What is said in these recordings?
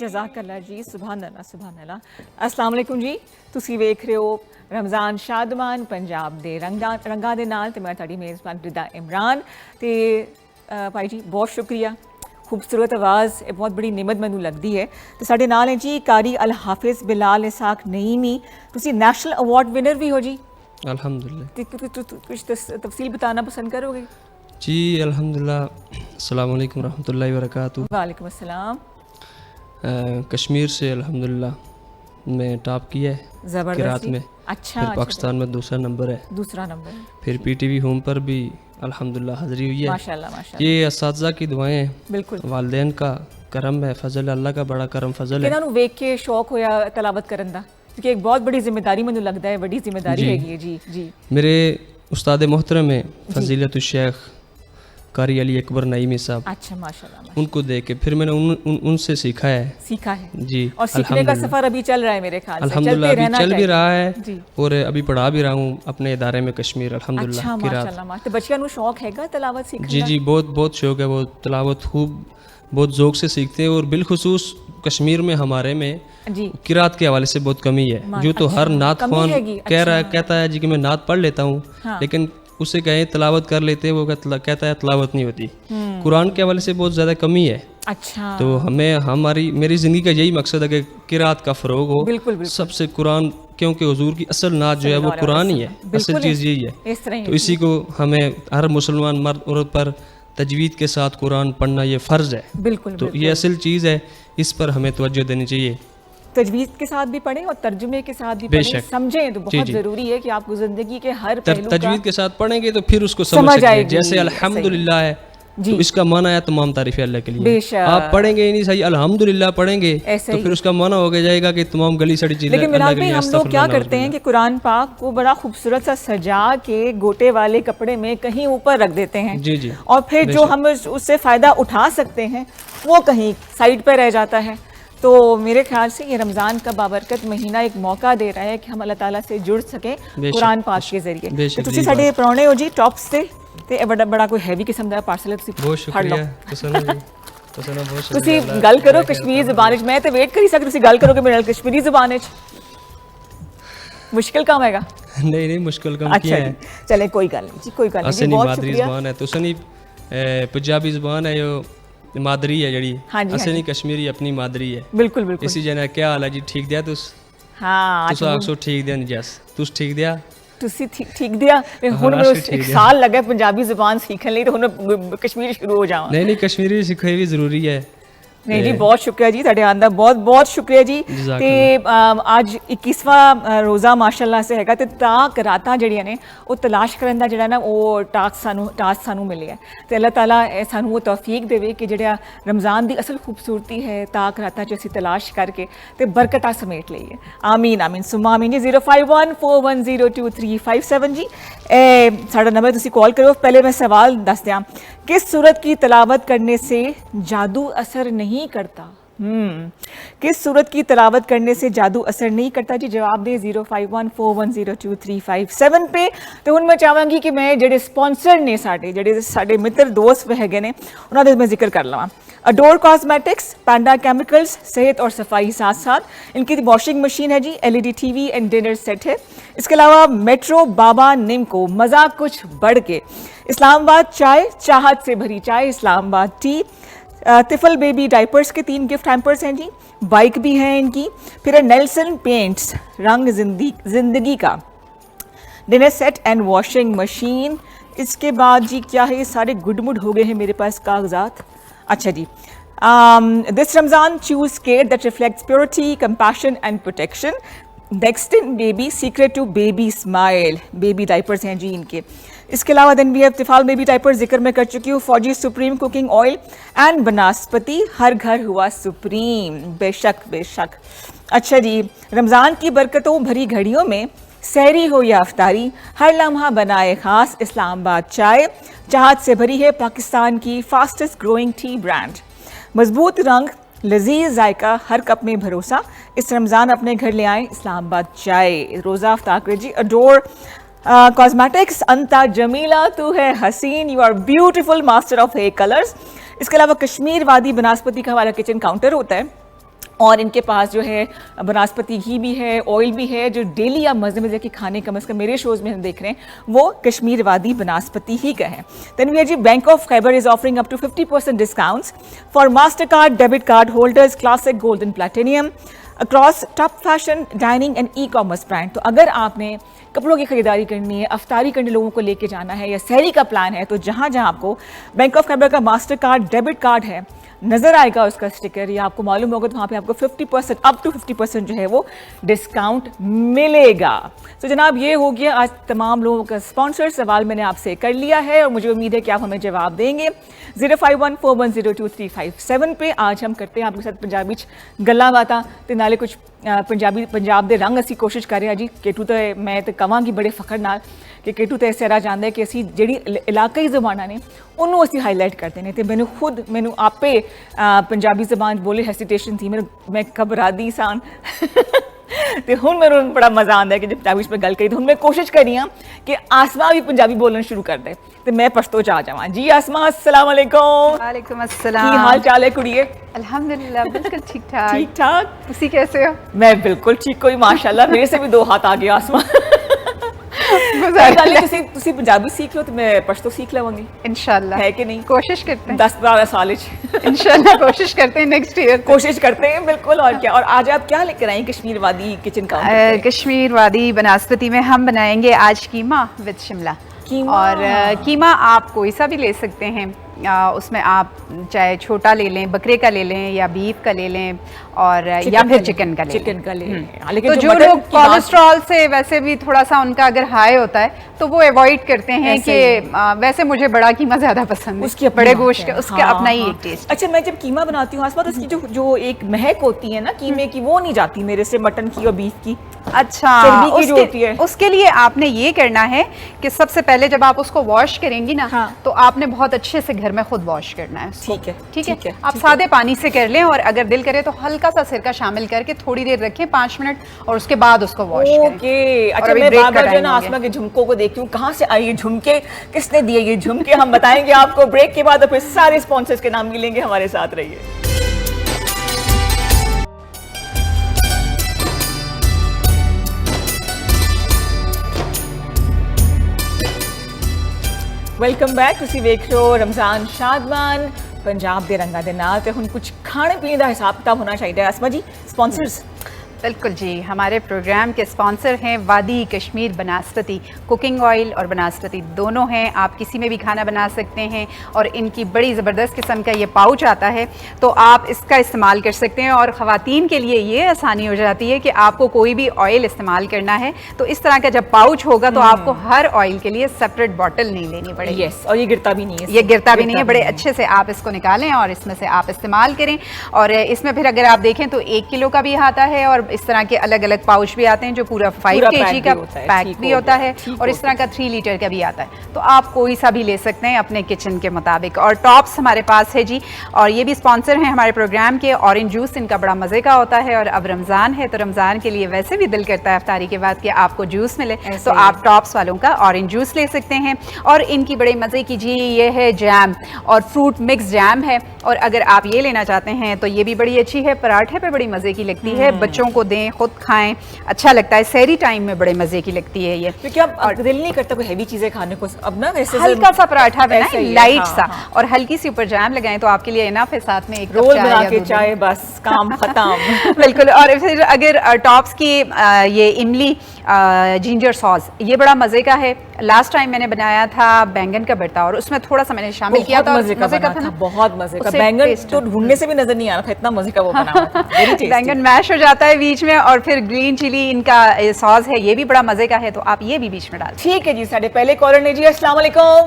जज़ाकल्लाह जी, सुभान अल्लाह सुभान अल्लाह। अस्सलाम वालेकुम जी, ਤੁਸੀਂ ਵੇਖ ਰਹੇ ਹੋ रमज़ान शादमान पंजाब ਦੇ रंगा ਦੇ ਨਾਲ ਤੇ ਮੈਂ ਤੁਹਾਡੀ ਮੇਜ਼ਬਾਨ ਰਿਦਾ ਇਮਰਾਨ। ਤੇ ਭਾਈ ਜੀ ਬਹੁਤ ਸ਼ੁਕਰੀਆ, खूबसूरत आवाज़ ये बहुत बड़ी निमत मैनू लगती है। तो साढ़े नाल है जी कारी अल हाफिज़ बिलाल इसाक नईमी, तुसी नेशनल अवार्ड विनर भी हो जी। अल्हम्दुलिल्लाह। कुछ तफसील बताना पसंद करोगे जी? अल्हम्दुलिल्लाह। अस्सलाम वालेकुम रहमतुल्लाहि व बरकातुहू। वालेकुम अस्सलाम। कश्मीर से अल्हम्दुलिल्लाह मैं टॉप किया है किरात में। अच्छा। फिर पाकिस्तान में दूसरा नंबर है। दूसरा नंबर। फिर पीटीवी होम पर भी अल्हम्दुलिल्लाह हाज़िरी हुई है। माशाल्लाह माशाल्लाह। ये असातिज़ा की दुआएं हैं, बिल्कुल वालिदैन का करम है, फजल अल्लाह का बड़ा करम फजल है। किन्हां नूं वेख के शौक होया तलावत करन दा, क्योंकि एक बहुत बड़ी जिम्मेदारी मैनूं लगदा है, बड़ी जिम्मेदारी हैगी है जी। जी मेरे उस्ताद मोहतरम है फजीलत शेख कारी अली अकबर नईमी साहब। अच्छा माशाल्लाह। उनको देख के फिर मैंने उनसे सीखा है जी। और सीखने का सफर अभी चल रहा है मेरे ख्याल से। अल्हम्दुलिल्लाह अभी चल भी रहा है जी। और अभी पढ़ा भी रहा हूँ अपने इदारे में कश्मीर अल्हम्दुलिल्लाह। अच्छा माशाल्लाह। तो बच्चियां नूं शौक हैगा तलावत सीखने जी का? जी बहुत शौक है। वो तलावत खूब बहुत ज़ौक से सीखते हैं। और बिलखुसूस कश्मीर में हमारे में जी किरात के हवाले से बहुत कमी है। जो तो हर नात ख्वान कहता है जी कि मैं नात पढ़ लेता हूँ, लेकिन उसे कहें तलावत कर लेते हैं, वो कहता है तलावत नहीं होती। कुरान के हवाले से बहुत ज़्यादा कमी है। अच्छा। तो मेरी ज़िंदगी का यही मकसद है कि किरात का फ़रोग हो। बिल्कुल सबसे कुरान, क्योंकि हुजूर की असल नात जो है वो कुरान ही है, असल चीज़ यही है। तो इसी को हमें हर मुसलमान मर्द औरत पर तजवीद के साथ कुरान पढ़ना ये फ़र्ज़ है। बिल्कुल। तो ये असल चीज़ है, इस पर हमें तवज्जो देनी चाहिए। तजवीज़ के साथ भी पढ़ें और तर्जुमे के साथ भी पढ़ें, समझें। तो बहुत ज़रूरी है कि आपको ज़िंदगी के हर पहलू का तजवीद के साथ पढ़ेंगे तो फिर उसको समझ आएगी। जैसे अल्हम्दुलिल्लाह है तो इसका माना है तमाम तारीफ़ें अल्लाह के लिए। आप पढ़ेंगे ही नहीं सही, अल्हम्दुलिल्लाह पढ़ेंगे तो फिर उसका माना हो जाएगा कि तमाम गली सड़ी चीज़ें। लेकिन मिलाद में हम लोग क्या करते हैं कि कुरान पाक को बड़ा खूबसूरत सा सजा के गोटे वाले कपड़े में कहीं ऊपर रख देते हैं। जी जी। और फिर जो हम उससे फ़ायदा उठा सकते हैं वो कहीं साइड पर रह जाता है। तो मेरे ख्याल से ये रमज़ान का बाबरकत महीना एक मौका दे रहा है कि हम अल्लाह ताला से जुड़ सकें कुरान पाक के जरिए। तो तुसी साडे परौणे हो जी टॉप्स से ते बड़ा कोई हैवी किस्म दा पार्सल है, तुसी फड़ लो। तुसी गल करो कश्मीरी ज़बान च, मैं तो वेट करी सकदी तुसी गल करोगे मेरे नाल कश्मीरी ज़बान च। मुश्किल काम हैगा? नहीं मुश्किल काम क्या है। चले कोई गल नहीं जी, कोई गल नहीं। असली मादरी ज़बान है, तुसनी पंजाबी ज़बान है यो मादरी है जड़ी। असली कश्मीरी अपनी मादरी है। बिल्कुल बिल्कुल। इसी जना क्या हाल है जी? ठीक दिया तुस? हाँ तुस आखो ठीक दिया नहीं जस तुस ठीक दिया? तुसी ठीक दिया। हुन मैं एक साल लगा पंजाबी ज़बान सीखने ਲਈ तो हुन कश्मीरी शुरू हो जावा। नहीं कश्मीरी सीखना भी जरूरी है। नहीं जी बहुत शुक्रिया जी, ਤੁਹਾਡੇ ਆਉਣ ਦਾ ਬਹੁਤ ਬਹੁਤ ਸ਼ੁਕਰੀਆ ਜੀ। ਤੇ ਅੱਜ 21ਵਾਂ ਰੋਜ਼ਾ ਮਾਸ਼ਾਅੱਲਾ ਸੇ ਹੈਗਾ ਤੇ ਤਾਕ ਰਾਤਾਂ ਜਿਹੜੀਆਂ ਨੇ ਉਹ ਤਲਾਸ਼ ਕਰਨ ਦਾ ਜਿਹੜਾ ਨਾ ਉਹ ਟਾਸਕ ਸਾਨੂੰ ਮਿਲਿਆ ਤੇ ਅੱਲਾਹ ਤਾਲਾ ਸਾਨੂੰ ਉਹ ਤੌਫੀਕ ਦੇਵੇ ਕਿ ਜਿਹੜਾ ਰਮਜ਼ਾਨ ਦੀ ਅਸਲ ਖੂਬਸੂਰਤੀ ਹੈ ਤਾਕ ਰਾਤਾਂ 'ਚ ਅਸੀਂ ਤਲਾਸ਼ ਕਰਕੇ ਤੇ ਬਰਕਤਾਂ ਸਮੇਟ ਲਈਏ। ਆਮੀਨ ਆਮੀਨ ਸੁਮਾ ਆਮੀਨ ਜੀ। 0514102357 ਜੀ ਸਾਡਾ ਨੰਬਰ, ਤੁਸੀਂ ਕਾਲ करो। पहले मैं सवाल दस दिया, किस सूरत की तलावत करने से जादू असर नहीं करता? किस सूरत की तिलावत करने से जादू असर नहीं करता जी? जवाब दे 0514102357 पे। तो हुण मैं चाहांगी कि मैं ਜਿਹੜੇ स्पॉन्सर ने ਸਾਡੇ मित्र दोस्त ਹੈਗੇ ਨੇ ਉਹਨਾਂ ਦਾ मैं जिक्र कर लवां। अडोर कॉस्मेटिक्स, पैंडा केमिकल्स, सेहत और सफाई साथ साथ इनकी वॉशिंग मशीन है जी, LED TV and dinner set है। इसके अलावा मेट्रो बाबा निम्को, मज़ा कुछ बढ़ के, इस्लामाबाद चाय, चाहत से भरी चाय, इस्लामाबाद टी, तिफल बेबी डाइपर्स के 3 गिफ्ट हैम्पर्स हैं जी, बाइक भी है इनकी। फिर है नेल्सन पेंट्स, रंग जिंदगी का dinner set and washing machine. इसके बाद जी क्या है, ये सारे गुडमुड हो गए हैं मेरे पास कागजात। अच्छा जी, this Ramzan choose care that reflects purity, compassion and protection. Next in baby, secret to baby smile, baby diapers हैं जी इनके। इसके अलावा देन वी हैव तिफाल बेबी डाइपर्स, जिक्र मैं कर चुकी हूँ। Fauji supreme cooking oil and vanaspati, हर घर हुआ सुप्रीम, बेशक बेशक। अच्छा जी, रमज़ान की बरकतों भरी घड़ियों में सहरी हो या अफ्तारी, हर लम्हा बनाए खास, इस्लामाबाद चाय, चाहत से भरी है पाकिस्तान की फास्टेस्ट ग्रोइंग टी ब्रांड। मजबूत रंग, लजीज जायका, हर कप में भरोसा, इस रमज़ान अपने घर ले आए इस्लामाबाद चाय। रोज़ा अफ्तार जी। अडोर कॉस्मेटिक्स, अंता जमीला तू है हसीन, you are beautiful, master of hair colours. इसके अलावा कश्मीर वादी बनास्पति का हमारा किचन काउंटर होता है और इनके पास जो है बनास्पति घी भी है, ऑयल भी है, जो डेली आप मज़े मज़े के खाने कम से कम मेरे शोज़ में हम देख रहे हैं वो कश्मीर वादी बनास्पति ही का है। देन वी जी, bank of Khyber is offering up to 50% discounts for Mastercard, debit card holders, classic, gold and platinum across top fashion, dining and e commerce brand. तो अगर आपने कपड़ों की खरीदारी करनी है, अफ्तारी करने लोगों को लेके जाना है या सहरी का प्लान है, तो जहाँ जहाँ आपको बैंक ऑफ खैबर का मास्टर कार्ड, डेबिट कार्ड है नज़र आएगा उसका स्टिकर या आपको मालूम होगा, तो वहाँ पे आपको 50% अप टू 50% जो है वो डिस्काउंट मिलेगा। तो जनाब ये हो गया आज तमाम लोगों का स्पॉन्सर। सवाल मैंने आपसे कर लिया है और मुझे उम्मीद है कि आप हमें जवाब देंगे। 0514102357 पे आज हम करते हैं आपके साथ पंजाबी गल्लां बातां ते नाले कुछ पंजाब दे रंग असी कोशिश कर रहे हैं जी। केटू तो मैं तो कहांगी बड़े फखर नाल कि केटू तो इस तरह जानता है कि असी जिहड़ी इलाकाई ज़बानां ने उन्होंने असी हाईलाइट करते हैं। तो मैनू आपे पंजाबी ज़बान बोले हेसिटेशन थी, मैं घबरादी सान तो हुण मैनू बड़ा मज़ा आता है कि जब पंजाबी में गल करी तो हुण मैं कोशिश करी हाँ कि आसमा भी पंजाबी बोलना शुरू कर दे तो मैं पश्तो च आ जावां जी। आसमा अस्सलाम वालेकुम। वालेकुम अस्सलाम। की हाल चाल है कुड़िए? अल्हम्दुलिल्लाह बिल्कुल ठीक ठाक। ठीक ठाक। तुसी कैसे हो? मैं बिल्कुल ठीक कोई माशाल्लाह, मेरे से भी 2 हाथ आ गया आसमा। तुसी पंजाबी सीख लो तो मैं पश्तो सीख लवांगी इंशाल्लाह, है कि नहीं? कोशिश करते हैं 10-12 साल इंशाल्लाह कोशिश करते हैं, नेक्स्ट ईयर कोशिश करते हैं बिल्कुल। और क्या, और आज आप क्या लेकर आई कश्मीर वादी किचन काउंटर? कश्मीर वादी बनास्पति में हम बनाएंगे आज कीमा विद शिमला। और कीमा आप कोई सा भी ले सकते हैं, उसमें आप चाहे छोटा ले लें, बकरे का ले लें या बीफ का ले लें और या फिर चिकन का ले लें। लेकिन तो जो लोग कोलेस्ट्रॉल से वैसे भी थोड़ा सा उनका अगर हाई होता है तो वो अवॉइड करते हैं कि वैसे मुझे बड़ा कीमा ज़्यादा पसंद है, उसके बड़े गोश्त उसका अपना ही एक टेस्ट। अच्छा, मैं जब कीमा बनाती हूँ आसपास तो उसकी जो एक महक होती है ना कीमे की, वो नहीं जाती मेरे से मटन की और बीफ की। अच्छा, उसके लिए आपने ये करना है कि सबसे पहले जब आप उसको वॉश करेंगी ना तो आपने बहुत अच्छे से घर में खुद वॉश करना है। ठीक है, ठीक है। आप सादे पानी से कर लें और अगर दिल करे तो हल्का सा सिरका शामिल करके थोड़ी देर रखें 5 मिनट और उसके बाद उसको वॉश करें। ओके। अच्छा, मैं बार-बार जो ना आसमा के झुमकों को देखती हूँ, कहाँ से आई ये झुमके, किसने दिए ये झुमके, हम बताएंगे आपको ब्रेक के बाद और फिर सारे स्पॉन्सर्स के नाम मिलेंगे। हमारे साथ रहिए। Welcome back. तुसी वेख रहे हो रमज़ान शादमान पंजाब दे रंगा दे नाल ते हुण कुछ खाने पीने का हिसाब किताब होना चाहिए। आसमा जी, स्पॉन्सर्स? बिल्कुल जी, हमारे प्रोग्राम के स्पॉन्सर हैं वादी कश्मीर बनास्पति। कुकिंग ऑयल और बनास्पति दोनों हैं, आप किसी में भी खाना बना सकते हैं और इनकी बड़ी ज़बरदस्त किस्म का ये पाउच आता है तो आप इसका इस्तेमाल कर सकते हैं। और ख़वातीन के लिए ये आसानी हो जाती है कि आपको कोई भी ऑयल इस्तेमाल करना है तो इस तरह का जब पाउच होगा तो आपको हर ऑयल के लिए सेपरेट बॉटल नहीं लेनी पड़ेगी। यस, और ये गिरता भी नहीं है, ये गिरता भी नहीं है। बड़े अच्छे से आप इसको निकालें और इसमें से आप इस्तेमाल करें। और इसमें फिर अगर आप देखें तो 1 किलो का भी आता है और अब इस तरह के अलग अलग पाउच भी आते हैं जो पूरा 5 kg का पैक भी होता है और इस तरह का 3 लीटर का भी आता है। तो आप कोई सा भी ले सकते हैं अपने किचन के मुताबिक। और टॉप्स हमारे पास है जी, और ये भी स्पॉन्सर हैं हमारे प्रोग्राम के। ऑरेंज जूस इनका बड़ा मज़े का होता है और अब रमज़ान है तो रमज़ान के लिए वैसे भी दिल करता है इफ्तारी के बाद कि आपको जूस मिले, तो आप टॉप्स वालों का ऑरेंज जूस ले सकते हैं। और इनकी बड़े मज़े की जी ये है जैम, और फ्रूट मिक्स जैम है। और अगर आप ये लेना चाहते हैं तो ये भी बड़ी अच्छी है, पराठे पे बड़ी मज़े की लगती है, बच्चों को दें, खुद खाएं, अच्छा लगता है। सहरी टाइम में बड़े मज़े की लगती है ये। क्योंकि अब दिल नहीं करता कोई हैवी चीज़ें खाने को, अब ना वैसे हल्का सा पराठा बनाएं, लाइट सा, और हल्की सी ऊपर जैम लगाएं तो आपके लिए इनफ है। साथ में एक रोल बना के चाय, बस काम खत्म। बिल्कुल। और फिर अगर टॉप्स की ये इमली जिंजर सॉस, ये बड़ा मज़े का है। लास्ट टाइम मैंने बनाया था बैंगन का भरता और उसमें थोड़ा सा मैंने शामिल किया था, मज़े का था ना, बहुत मज़े का। बैंगन तो ढूंढने से भी नजर नहीं आ रहा था, इतना मज़े का वो बना हुआ था। बैंगन मैश हो जाता है बीच में, और फिर ग्रीन चिली इनका सॉस है, ये भी बड़ा मज़े का है, तो आप ये भी बीच में डाल। ठीक है जी, साढ़े पहले कॉलर ने जी अस्सलाम वालेकुम।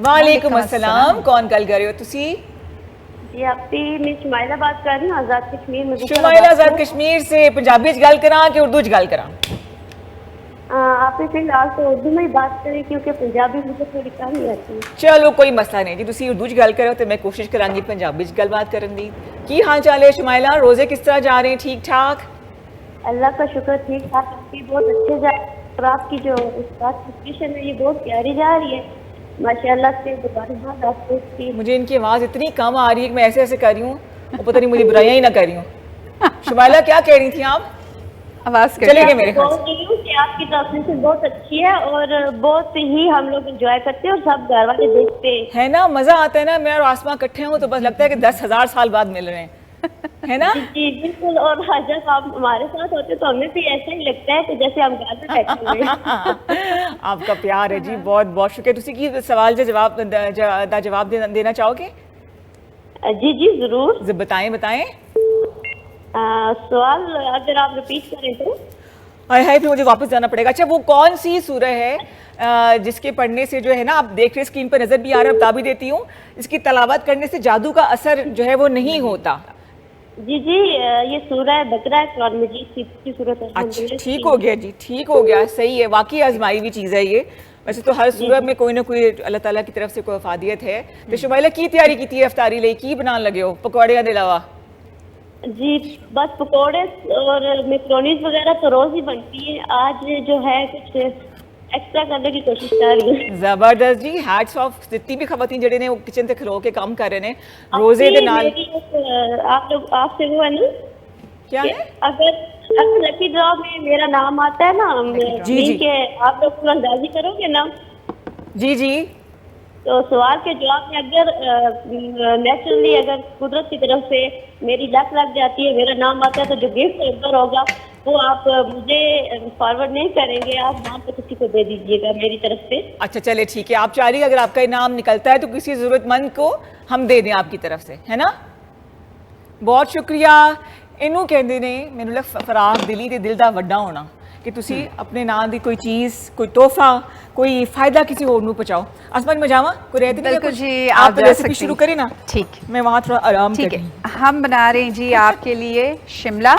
वालेकुम अस्सलाम, कौन गल कर रहे हो तुसी? जी आपकी मैं शुमाइला बात कर रही हूँ, आज़ाद कश्मीर। शुमाइला आज़ाद कश्मीर से पंजाबी च गल करा कि उर्दू च गल करा? आपने फिलहाल तो उर्दू में ही बात करी क्योंकि पंजाबी मुझे थोड़ी कम ही आती है। चलो कोई मसला नहीं जी, तुसी उर्दू च गल करो तो मैं कोशिश करांगी पंजाबी च गलबात करन दी। की हाल चाल है शुमाइला, रोजे किस तरह जा रहे हैं? ठीक ठाक? अल्लाह का शुक्र, ठीक ठाक। आपकी बहुत अच्छे जा रही है और आपकी जो सिचुएशन है ये बहुत प्यारी जा रही है माशाल्लाह से। मुबारकबाद आपको इसकी। मुझे इनकी आवाज़ इतनी कम आ रही है कि मैं ऐसे ऐसे कर रही हूँ, वो पता नहीं मुझे बुराइयां ही ना कर रही हूँ। शुमाइला क्या कह रही थी आप? आवाज़ चलेंगे मेरे ख्याल से कि आपकी ट्रांसलेशन बहुत अच्छी है और बहुत ही हम लोग एंजॉय करते हैं और सब घर वाले देखते है ना, मजा आता है ना। मैं और आसमा इकट्ठे हूँ तो बस लगता है कि 10,000 साल बाद मिल रहे हैं, है ना? जी बिल्कुल। और जब आप हमारे साथ होते तो हमें भी ऐसा ही लगता है कि जैसे हम घर में बैठे हुए हैं। आपका प्यार है जी, बहुत बहुत शुक्रिया। तुसी की सवाल का जवाब देना चाहोगे? जी जी जरूर। बताएं बताएं। सवाल अगर आप रिपीट करें तो। हाय हाय, फिर मुझे वापस जाना पड़ेगा। अच्छा, वो कौन सी सूरह है जिसके पढ़ने से जो है ना, आप देख रहे स्क्रीन पर नजर भी आ रहा है, बता भी देती हूँ, इसकी तलावत करने से जादू का असर जो है वो नहीं होता? जी जी, ये सूरह बकरा है, कुरान मजीद की सूरत है। अच्छा, ठीक हो गया जी, ठीक हो गया, सही है। वाकई आजमाई हुई चीज़ है ये। वैसे तो हर सूरत में कोई ना कोई अल्लाह ताला की तरफ से कोई अफादियत है। तो शुमाइला की तैयारी की थी इफ्तारी लिए, की बनाने लगे हो पकौड़े के अलावा? जी बस पकौड़े और मैक्रोनीज वगैरह तो रोज ही बनती है, आज जो है कुछ एक्स्ट्रा करने की कोशिश कर रही हूँ। जबरदस्त जी, हैट्स ऑफ। जितनी भी खवातीन जड़े ने वो किचन से खलो के काम कर रहे हैं रोजे दे नाल। आप लोग आपसे वो है ना, क्या है, अगर लकी ड्रॉ में मेरा नाम आता है ना, जी जी, के आप लोग पूरा करोगे ना? जी जी। तो सवाल के जवाब में अगर नेचुरली अगर कुदरत की तरफ से मेरी लक लग जाती है, मेरा नाम आता है, तो जो गिफ्ट ऑर्डर होगा वो आप मुझे फॉरवर्ड नहीं करेंगे, आप नाम पे किसी को दे दीजिएगा मेरी तरफ से। अच्छा चले ठीक है, आप चाह रही है अगर आपका इनाम निकलता है तो किसी जरूरतमंद को हम दे दें आपकी तरफ से, है ना? बहुत शुक्रिया। इनू कहते ने मैनू लग फराग दिली ते दिल दा वड्डा होना कि तुसी अपने नाम दी कोई चीज़, कोई तोहफा, कोई फायदा किसी और नू पहुंचाओ। आसमान में जावा कोई रहती नहीं कुछ जी, आप रेसिपी शुरू करें ना। ठीक, मैं वहाँ थोड़ा आराम ठीक है। हम बना रहे हैं जी आपके लिए शिमला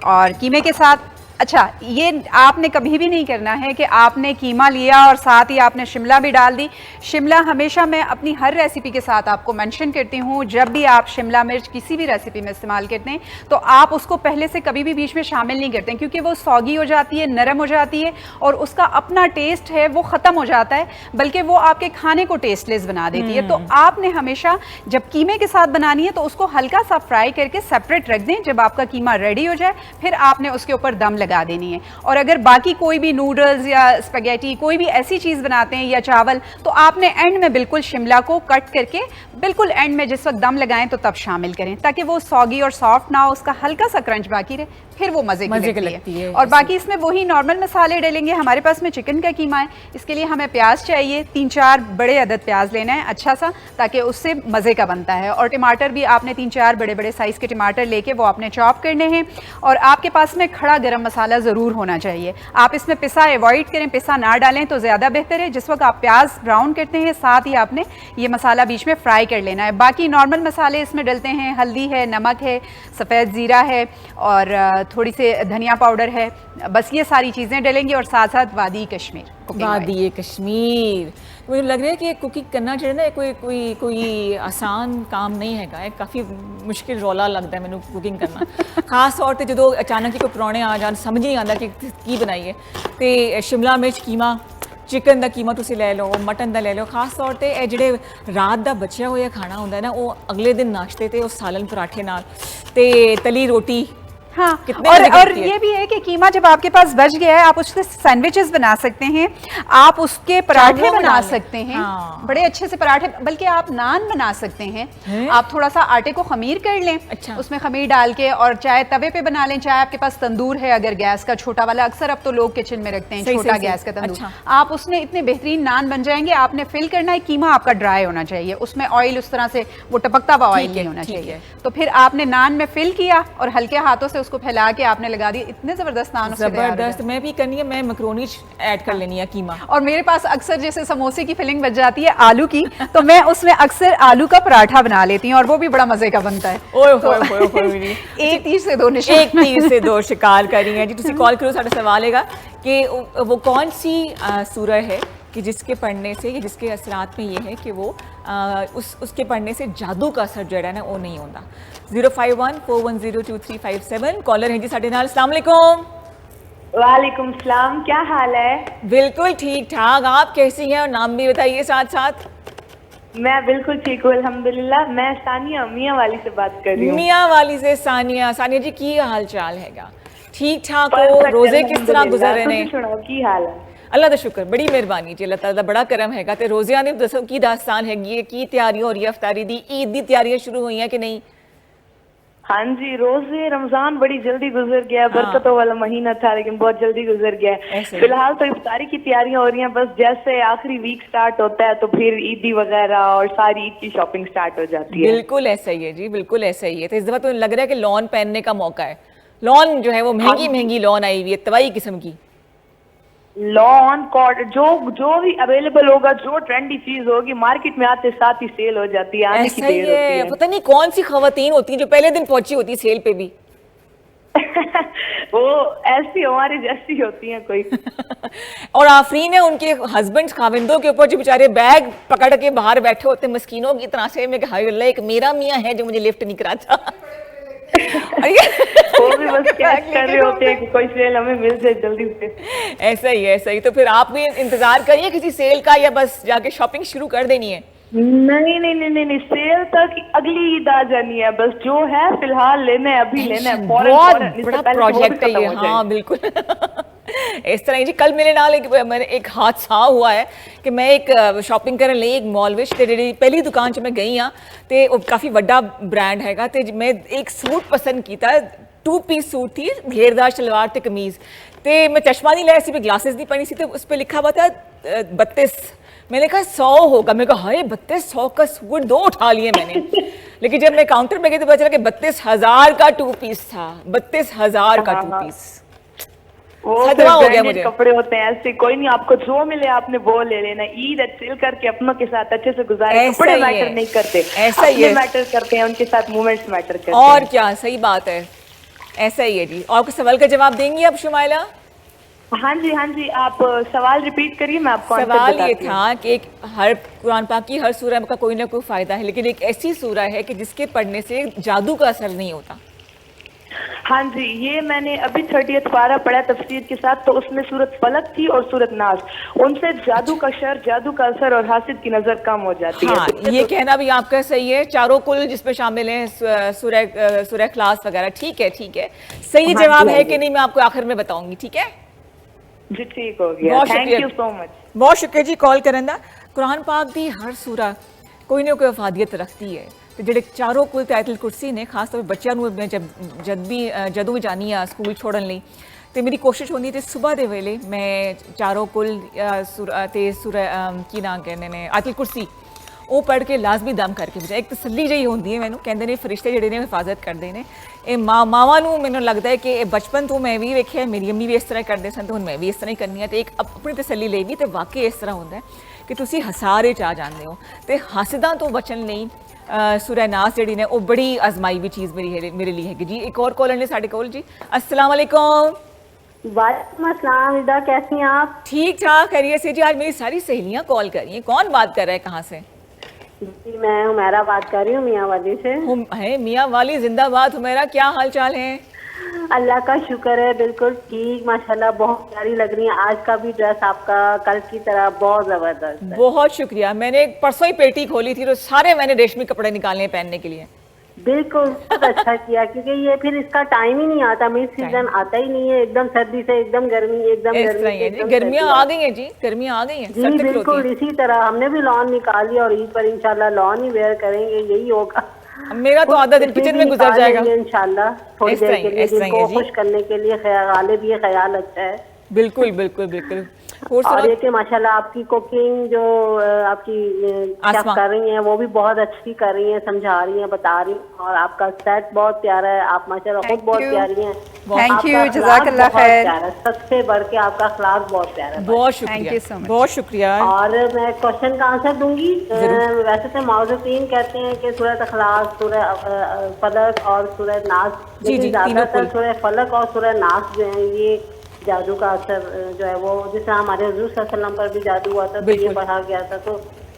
और कीमे के साथ। अच्छा, ये आपने कभी भी नहीं करना है कि आपने कीमा लिया और साथ ही आपने शिमला भी डाल दी। शिमला हमेशा मैं अपनी हर रेसिपी के साथ आपको मेंशन करती हूँ, जब भी आप शिमला मिर्च किसी भी रेसिपी में इस्तेमाल करते हैं तो आप उसको पहले से कभी भी बीच में शामिल नहीं करते हैं, क्योंकि वो सौगी हो जाती है, नरम हो जाती है और उसका अपना टेस्ट है वो ख़त्म हो जाता है, बल्कि वो आपके खाने को टेस्टलेस बना देती है। तो आपने हमेशा जब कीमे के साथ बनानी है तो उसको हल्का सा फ्राई करके सेपरेट रख दें। जब आपका कीमा रेडी हो जाए फिर आपने उसके ऊपर दम लगा देनी है। और अगर बाकी कोई भी नूडल्स या स्पैगेटी कोई भी ऐसी चीज़ बनाते हैं या चावल, तो आपने एंड में बिल्कुल शिमला को कट करके बिल्कुल एंड में जिस वक्त दम लगाएं तो तब शामिल करें, ताकि वो सॉगी और सॉफ्ट ना हो, उसका हल्का सा क्रंच बाकी रहे, फिर वो मज़े की लगती है। और बाकी इसमें वही नॉर्मल मसाले डालेंगे। हमारे पास में चिकन का कीमा है, इसके लिए हमें प्याज चाहिए, 3-4 बड़े अदद प्याज लेना है अच्छा सा, ताकि उससे मज़े का बनता है। और टमाटर भी आपने 3-4 बड़े बड़े साइज़ के टमाटर लेके वो आपने चॉप करने हैं। और आपके पास में खड़ा गरम मसाला ज़रूर होना चाहिए। आप इसमें पिसा अवॉइड करें, पिसा ना डालें तो ज़्यादा बेहतर है। जिस वक्त आप प्याज ब्राउन करते हैं साथ ही आपने ये मसाला बीच में फ्राई कर लेना है। बाकी नॉर्मल मसाले इसमें डलते हैं, हल्दी है, नमक है, सफ़ेद ज़ीरा है और थोड़ी सी धनिया पाउडर है, बस ये सारी चीज़ें डलेंगी और साथ साथ वादी कश्मीर। वादी कश्मीर मुझे लग रहा है कि कुकिंग करना जो है ना कोई आसान काम नहीं है, काफ़ी मुश्किल रौला लगता है मैंने कुकिंग करना। खास तौर पर जो अचानक ही कोई परौने आ जान समझ नहीं आता कि की बनाइए। तो शिमला मिर्च कीमा, चिकन का कीमा तुसी ले लो, मटन का ले लो। खास तौर पर ये जो रात का बचिया हुआ खाना होंगे ना, वो अगले दिन नाश्ते ते सालन पराठे नाल ते तली रोटी। हाँ, और ये भी है कि कीमा जब आपके पास बच गया है आप उससे सैंडविचेस बना सकते हैं, आप उसके पराठे बना सकते हैं। हाँ। बड़े अच्छे से पराठे, बल्कि आप नान बना सकते हैं। आप थोड़ा सा आटे को खमीर कर लें, अच्छा। उसमें खमीर डाल के, और चाहे तवे पे बना लें, चाहे आपके पास तंदूर है अगर गैस का छोटा वाला, अक्सर अब तो लोग किचन में रखते हैं छोटा गैस का तंदूर। अच्छा। आप उसमें इतने बेहतरीन नान बन जाएंगे। आपने फिल करना है, कीमा आपका ड्राई होना चाहिए, उसमें ऑयल उस तरह से वो टपकता हुआ ऑयल नहीं होना चाहिए। तो फिर आपने नान में फिल किया और हल्के हाथों से उसको फैला के आपने लगा दिया, इतने जबरदस्त नान जबरदस्त। मैं भी करनी है, मैं मकरोनी ऐड कर लेनी है कीमा। और मेरे पास अक्सर जैसे समोसे की फिलिंग बच जाती है आलू की, तो मैं उसमें अक्सर आलू का पराठा बना लेती हूँ और वो भी बड़ा मजे का बनता है। एक तीर से दो निशान, एक तीर से दो शिकार कर रही हैं जी। तुसी कॉल करो, साडा सवाल हैगा कि वो कौन सी सूरह है कि जिसके पढ़ने से या जिसके असरात में ये है कि वो उसके पढ़ने से जादू का असर जो है ना वो नहीं होता। 05141022357 कॉलर हैं जी साढ़े नाल। अस्सलाम वालेकुम। वालेकुम सलाम, क्या हाल है? बिल्कुल ठीक ठाक, आप कैसी हैं और नाम भी बताइए साथ साथ। मैं बिल्कुल ठीक हूँ अल्हम्दुलिल्लाह। मैं सानिया मियाँ वाली से बात कर रही हूँ। मियाँ वाली से सानिया। सानिया जी की हाल चाल हैगा? ठीक ठाक हो? रोजे किस तरह गुजर रहे हैं? सुनाओ की हाल है? अल्लाह दा शुक्र, बड़ी मेहरबानी जी, अल्लाह ताला बड़ा करम हैगा। ते रोज़ियां ने दसो की दास्तान हैगी, की तैयारियां हो रही है अफ्तारी दी, ईद दी तैयारियां शुरू हुई हैं कि नहीं? हाँ जी, रोजे रमजान बड़ी जल्दी गुजर गया। बरकतों वाला महीना था लेकिन बहुत जल्दी गुजर गया। फिलहाल तो इफ्तारी की तैयारियां हो रही हैं, बस जैसे आखिरी वीक स्टार्ट होता है तो फिर ईदी वगैरह और सारी ईद की शॉपिंग स्टार्ट हो जाती है। बिल्कुल ऐसा ही है जी, बिल्कुल ऐसा ही है। तो इस दफा तो लग रहा है कि लॉन पहनने का मौका है। लॉन जो है वो महंगी लॉन आई हुई है, तबाही किस्म की लॉन कॉट, जो भी अवेलेबल होगा, जो ट्रेंडी चीज होगी मार्केट में आते साथ ही सेल हो जाती है। आने की देर होती है। पता नहीं कौन सी खवातीन होती है जो पहले दिन पहुंची होती है सेल पे भी। वो ऐसी हमारी जैसी होती हैं कोई। और आफरीन है उनके हस्बैंड खाविंदों के ऊपर जो बेचारे बैग पकड़ के बाहर बैठे होते मस्कीनों की तरह से। मैं हाय अल्लाह, एक मेरा मियाँ है जो मुझे लिफ्ट नहीं कराता। वो भी बस कैच कर रहे होते हैं कि कोई सेल हमें मिल जाए जल्दी से। ऐसा ही ऐसा ही। तो फिर आप भी इंतजार करिए किसी सेल का, या बस जाके शॉपिंग शुरू कर देनी है? नहीं, सेल तक अगली ईद आ जानी है। बस जो है फिलहाल लेना है, अभी लेना है। बहुत बड़ा प्रोजेक्ट है ये। हाँ बिल्कुल। इस तरह जी कल मेरे नाल एक हादसा हुआ है कि मैं एक शॉपिंग करने ਲਈ एक मॉल विच ते ਜਿਹੜੀ ਪਹਿਲੀ ਦੁਕਾਨ 'ਚ ਮੈਂ ਗਈ ਆ ਤੇ ਉਹ ਕਾਫੀ ਵੱਡਾ ਬ੍ਰਾਂਡ ਹੈਗਾ ਤੇ ਮੈਂ ਇੱਕ ਸੂਟ ਪਸੰਦ ਕੀਤਾ। 2 पीस सूट थी, घेरदार शलवार ते कमीज ते मैं चश्मा नहीं लाया सी, मैं ग्लासेस नहीं पहनी सी, तो उस पर लिखा हुआ था 32। मैंने कहा 100 होगा। मैंने कहा हाय 3200 का सूट, 2 उठा लिए मैंने। लेकिन जब मैं काउंटर पे गई तो पता चला कि 32,000 का 2 पीस था। 32,000 का 2 पीस। वो हो गया मुझे। कपड़े होते हैं ऐसे, कोई नहीं, आपको जो मिले आपने वो ले लेना। ईद चिल करके अपनों के साथ अच्छे से गुजारे। कपड़े मैटर नहीं करते, ऐसा ही मैटर करते हैं, उनके साथ मूवमेंट्स मैटर करते हैं। और क्या, सही बात है, ऐसा ही है जी। और कुछ सवाल का जवाब देंगी आप शुमाइला? हाँ जी, आप सवाल रिपीट करिए, मैं आपको सवाल ये था कि एक हर कुरान पाक की हर सूरह का कोई ना कोई फायदा है, लेकिन एक ऐसी सूरह है कि जिसके पढ़ने से जादू का असर नहीं होता। हाँ जी, ये मैंने अभी 30th पारा पढ़ा तफसीर के साथ, तो उसमें सूरत फलक थी और सूरत नास। उनसे जादू का शर, जादू का असर और हासिद की नजर कम हो जाती है। ये कहना भी आपका सही है। चारों कुल जिसमें शामिल हैं, सूरह इखलास वगैरह। ठीक है, सही जवाब है कि नहीं मैं आपको आखिर में बताऊंगी, ठीक है जी? ठीक हो गया, थैंक यू सो मच। बहुत शुक्रिया जी कॉल करन दा। कुरान पाक दी हर सूरह कोई ना कोई अफादियत रखती है। तो ਜਿਹੜੇ ਚਾਰੋਂ ਕੁਲ ਆਇਤੁਲ ਕੁਰਸੀ ਨੇ, ਖਾਸ ਤੌਰ 'ਤੇ ਬੱਚਿਆਂ ਨੂੰ ਮੈਂ ਜਦੋਂ ਵੀ ਜਾਨੀ ਆ ਸਕੂਲ ਛੋੜਨ ਲਈ, ਤੇ ਮੇਰੀ ਕੋਸ਼ਿਸ਼ ਹੁੰਦੀ ਤੇ ਸਵੇਰ ਦੇ ਵੇਲੇ ਮੈਂ ਚਾਰੋਂ ਕੁਲ ਤੇ ਕੀ ਨਾਮ ਕਹਿੰਦੇ ਨੇ ਆਇਤੁਲ ਕੁਰਸੀ ਉਹ ਪੜ੍ਹ ਕੇ ਲਾਜ਼ਮੀ ਦਮ ਕਰਕੇ ਬਜਾਏ ਇੱਕ ਤਸੱਲੀ ਜਿਹੀ ਹੁੰਦੀ ਹੈ ਮੈਨੂੰ ਕਹਿੰਦੇ ਨੇ ਫਰਿਸ਼ਤੇ ਜਿਹੜੇ ਨੇ ਹਿਫਾਜ਼ਤ ਕਰਦੇ ਨੇ ਇਹ ਮਾਵਾਂ ਨੂੰ ਮੈਨੂੰ ਲੱਗਦਾ ਹੈ ਕਿ ਇਹ ਬਚਪਨ ਤੋਂ ਮੈਂ ਵੀ ਵੇਖਿਆ ਮੇਰੀ ਅੰਮੀ ਵੀ ਇਸ ਤਰ੍ਹਾਂ ਕਰਦੇ ਸਨ ਤੇ ਹੁਣ ਮੈਂ ਵੀ ਇਸ ਤਰ੍ਹਾਂ ਹੀ ਕਰਨੀ ਹੈ ਤੇ ਇੱਕ ਆਪਣੀ ਤਸੱਲੀ ਲਈ ਵੀ ਤੇ ਵਾਕਈ ਇਸ ਤਰ੍ਹਾਂ ਹੁੰਦਾ ਹੈ ਕਿ ਤੁਸੀਂ ਹਸਾਰੇ ਚ ਆ ਜਾਂਦੇ ਹੋ ਤੇ ਹੱਸਦਾਂ ਤੋਂ ਬਚਣ ਲਈ ਸੂਰਾ ਨਾਸ ਜਿਹੜੀ ਨੇ ਉਹ ਬੜੀ ਅਜ਼ਮਾਈ ਵੀ ਚੀਜ਼ ਮੇਰੇ ਲਈ ਹੈਗੀ ਜੀ। ਇੱਕ ਹੋਰ ਕॉलर ने ਸਾਡੇ ਕੋਲ जी। अस्सलाम वालेकुम। वालेकुम अस्सलाम। इदा कैसी हैं आप? ठीक ठाक खैरियत से जी। आज मेरी सारी सहेलियां कॉल कर रही हैं। कौन बात कर रहा है, कहाँ से? जी मैं हुमैरा बात कर रही हूँ मियाँ वाली से। है मियाँ वाली जिंदाबाद। हुमैरा क्या हाल चाल है? अल्लाह का शुक्र है बिल्कुल ठीक माशाल्लाह। बहुत प्यारी लग रही है। आज का भी ड्रेस आपका कल की तरह बहुत जबरदस्त है। बहुत शुक्रिया। मैंने परसों ही पेटी खोली थी तो सारे मैंने रेशमी कपड़े निकाले पहनने के लिए। बिल्कुल बहुत अच्छा किया क्योंकि ये फिर इसका टाइम ही नहीं आता। मिड सीजन आता ही नहीं है। एकदम सर्दी से एकदम गर्मी, एकदम गर्मी। गर्मियाँ आ गई हैं जी, गर्मियाँ आ गई हैं जी बिल्कुल। इसी तरह हमने भी लॉन निकाल लिया और ईद पर इंशाल्लाह लॉन ही वेयर करेंगे। यही होगा। मेरा तो आधा दिन किचन में गुजर जाएगा इंशाल्लाह। थोड़ी देर के लिए दिल को खुश करने के लिए गालिब ये ख्याल अच्छा है। बिल्कुल बिल्कुल बिल्कुल। और ये कि माशाल्लाह आपकी कुकिंग जो आपकी शेफ कर रही हैं वो भी बहुत अच्छी कर रही हैं, समझा रही हैं, बता रही हैं। और आपका सेट बहुत प्यारा है। आप माशाल्लाह खुद बहुत प्यारी हैं। थैंक यू, जज़ाकल्लाह खैर। सबसे बढ़ के आपका अखलाक बहुत प्यारा है। बहुत शुक्रिया, बहुत शुक्रिया। और मैं क्वेश्चन का आंसर दूंगी। वैसे तो मौजूदीन कहते हैं कि सूरत अखलाक, सूरह फलक और सूरह नास, ज्यादातर सूरह फलक और सूरह नास जो है ये जादू का असर जो है वो जिस तरह हमारे हुजूर सल्लल्लाहु अलैहि वसल्लम पर भी जादू हुआ था तो ये पढ़ा गया था तो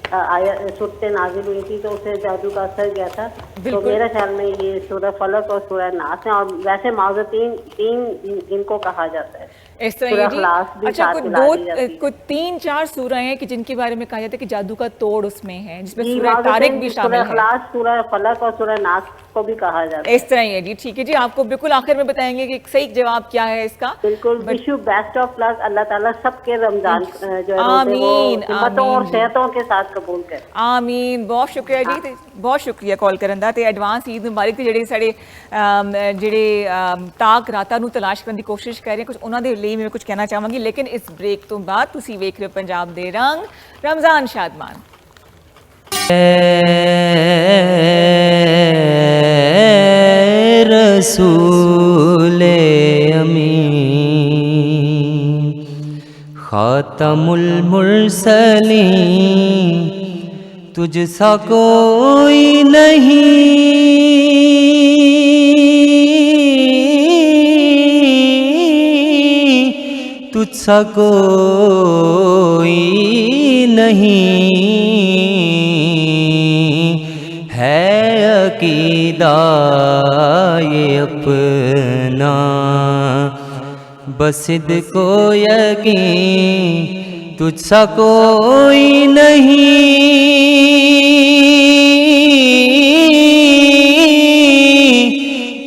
सूरतें नाजिल हुई थी तो उसे जादू का असर गया था। तो मेरे ख्याल में ये सूरह फलक और सूरह नास है। और वैसे मौजूदीन तीन इनको कहा जाता है। इस तरह ये जी। अच्छा कुछ 3-4 सूरह हैं कि जिनके बारे में कहा जाता है कि जादू का तोड़ उसमें है, जिसमें सूरह तारिक भी शामिल है। सूरह फलक और सूरह नास को भी कहा जाता है। इस तरह ही है जी। ठीक है जी। आपको बिल्कुल आखिर में बताएंगे कि सही जवाब क्या है इसका। बिल्कुल। Wish you best of luck. Allah ताला सबके रमजान जो है आमीन हिम्मतों और सेहतों के साथ कबूल करे। आमीन। बहुत शुक्रिया जी। बहुत शुक्रिया कॉल करन दा ते एडवांस ईद मुबारक। ਜਿਹੜੇ ਸਾਡੇ ਜਿਹੜੇ ਤਾਕ ਰਾਤਾਂ ਨੂੰ ਤਲਾਸ਼ ਕਰਨ ਦੀ ਕੋਸ਼ਿਸ਼ ਕਰ ਰਹੇ ਕੁਝ ਉਹਨਾਂ ਦੇ ਲਈ ਮੈਂ ਕੁਝ ਕਹਿਣਾ ਚਾਹਾਂਗੀ ਲੇਕਿਨ ਇਸ ਬ੍ਰੇਕ ਤੋਂ ਬਾਅਦ ਤੁਸੀਂ ਵੇਖ ਰਹੇ ਹੋ ਪੰਜਾਬ ਦੇ ਰੰਗ ਰਮਜ਼ਾਨ ਸ਼ਾਦਮਾਨ। रसूले अमीन खातमुल मुरसलीन तुझसा कोई नहीं, तुझसा कोई नहीं है अकीदा ये अपना बसिद को यकीन तुझसा कोई नहीं,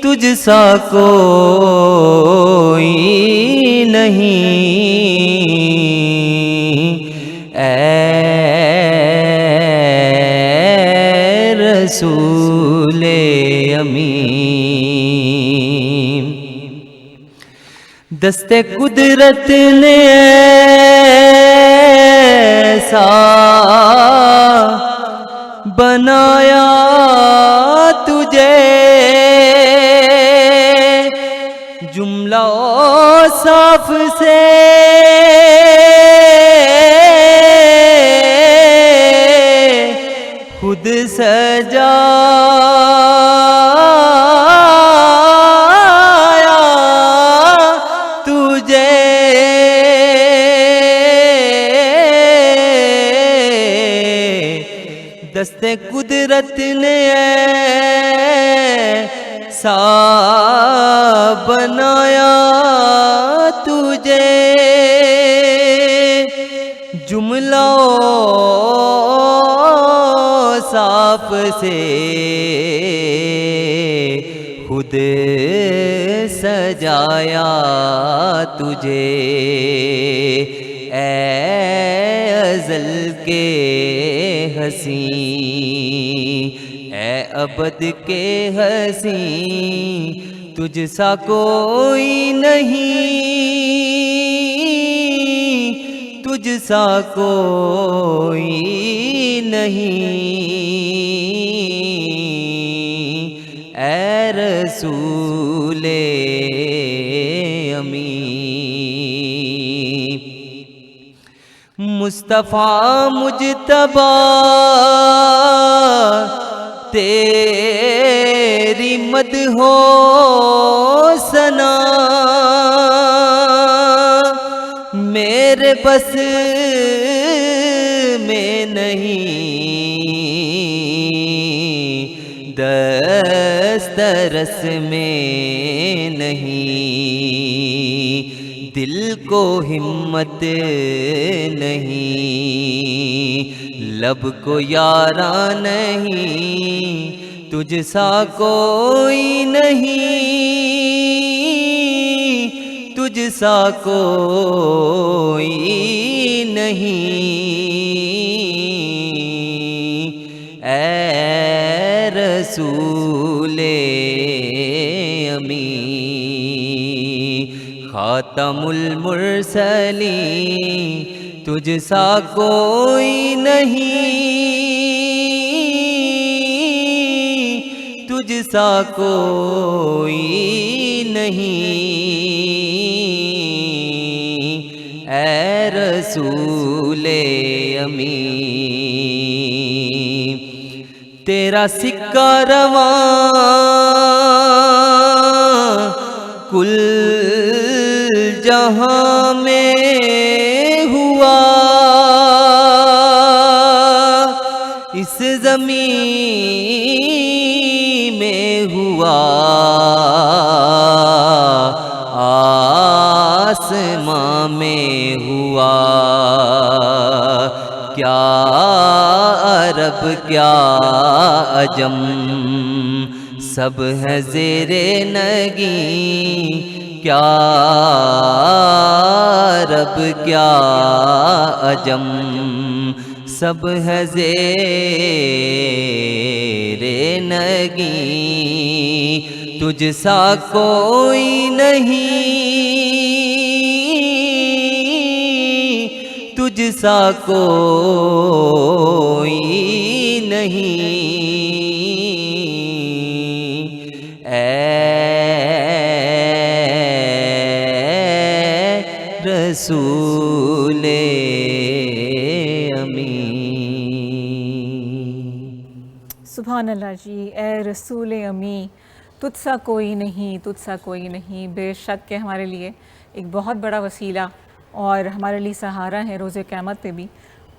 तुझसा कोई नहीं रसूले अमीन। दस्ते कुदरत ने ऐसा बनाया तुझे जुमला साफ से खुद सजाया तुझे दस्ते कुदरत ने ऐसा बनाया तुझे जुमला साफ से खुद सजाया तुझे ऐ अज़ल के हसी ऐ अबद के हसी तुझसा कोई नहीं, तुझ सा कोई नहीं, ऐ रसूले अमी। मुस्तफ़ा मुजतबा तेरी मद हो सना, मेरे बस में नहीं, दस्तरस में नहीं, दिल को हिम्मत नहीं, लब को यारा नहीं, तुझ सा कोई नहीं, तुझ सा कोई नहीं, ऐ रसूले अमी। खातमुल मुरसलीन तुझ सा कोई नहीं, तुझ सा कोई नहीं, ऐ रसूले अमी। तेरा सिक्का रवां कुल जहां में हुआ, इस ज़मीं में हुआ, आसमां में हुआ, क्या अरब क्या अजम सब है ज़ेरे नगी, क्या अरब क्या अजम सब है ज़ेरे नगी, तुझ सा कोई नहीं, तुझ सा कोई नहीं, रसूले अमी। सुभान अल्लाह जी, ए रसूल अमी, तुझसा कोई नहीं, तुझसा कोई नहीं, बेशक के हमारे लिए एक बहुत बड़ा वसीला और हमारे लिए सहारा है रोज़े क़यामत पे भी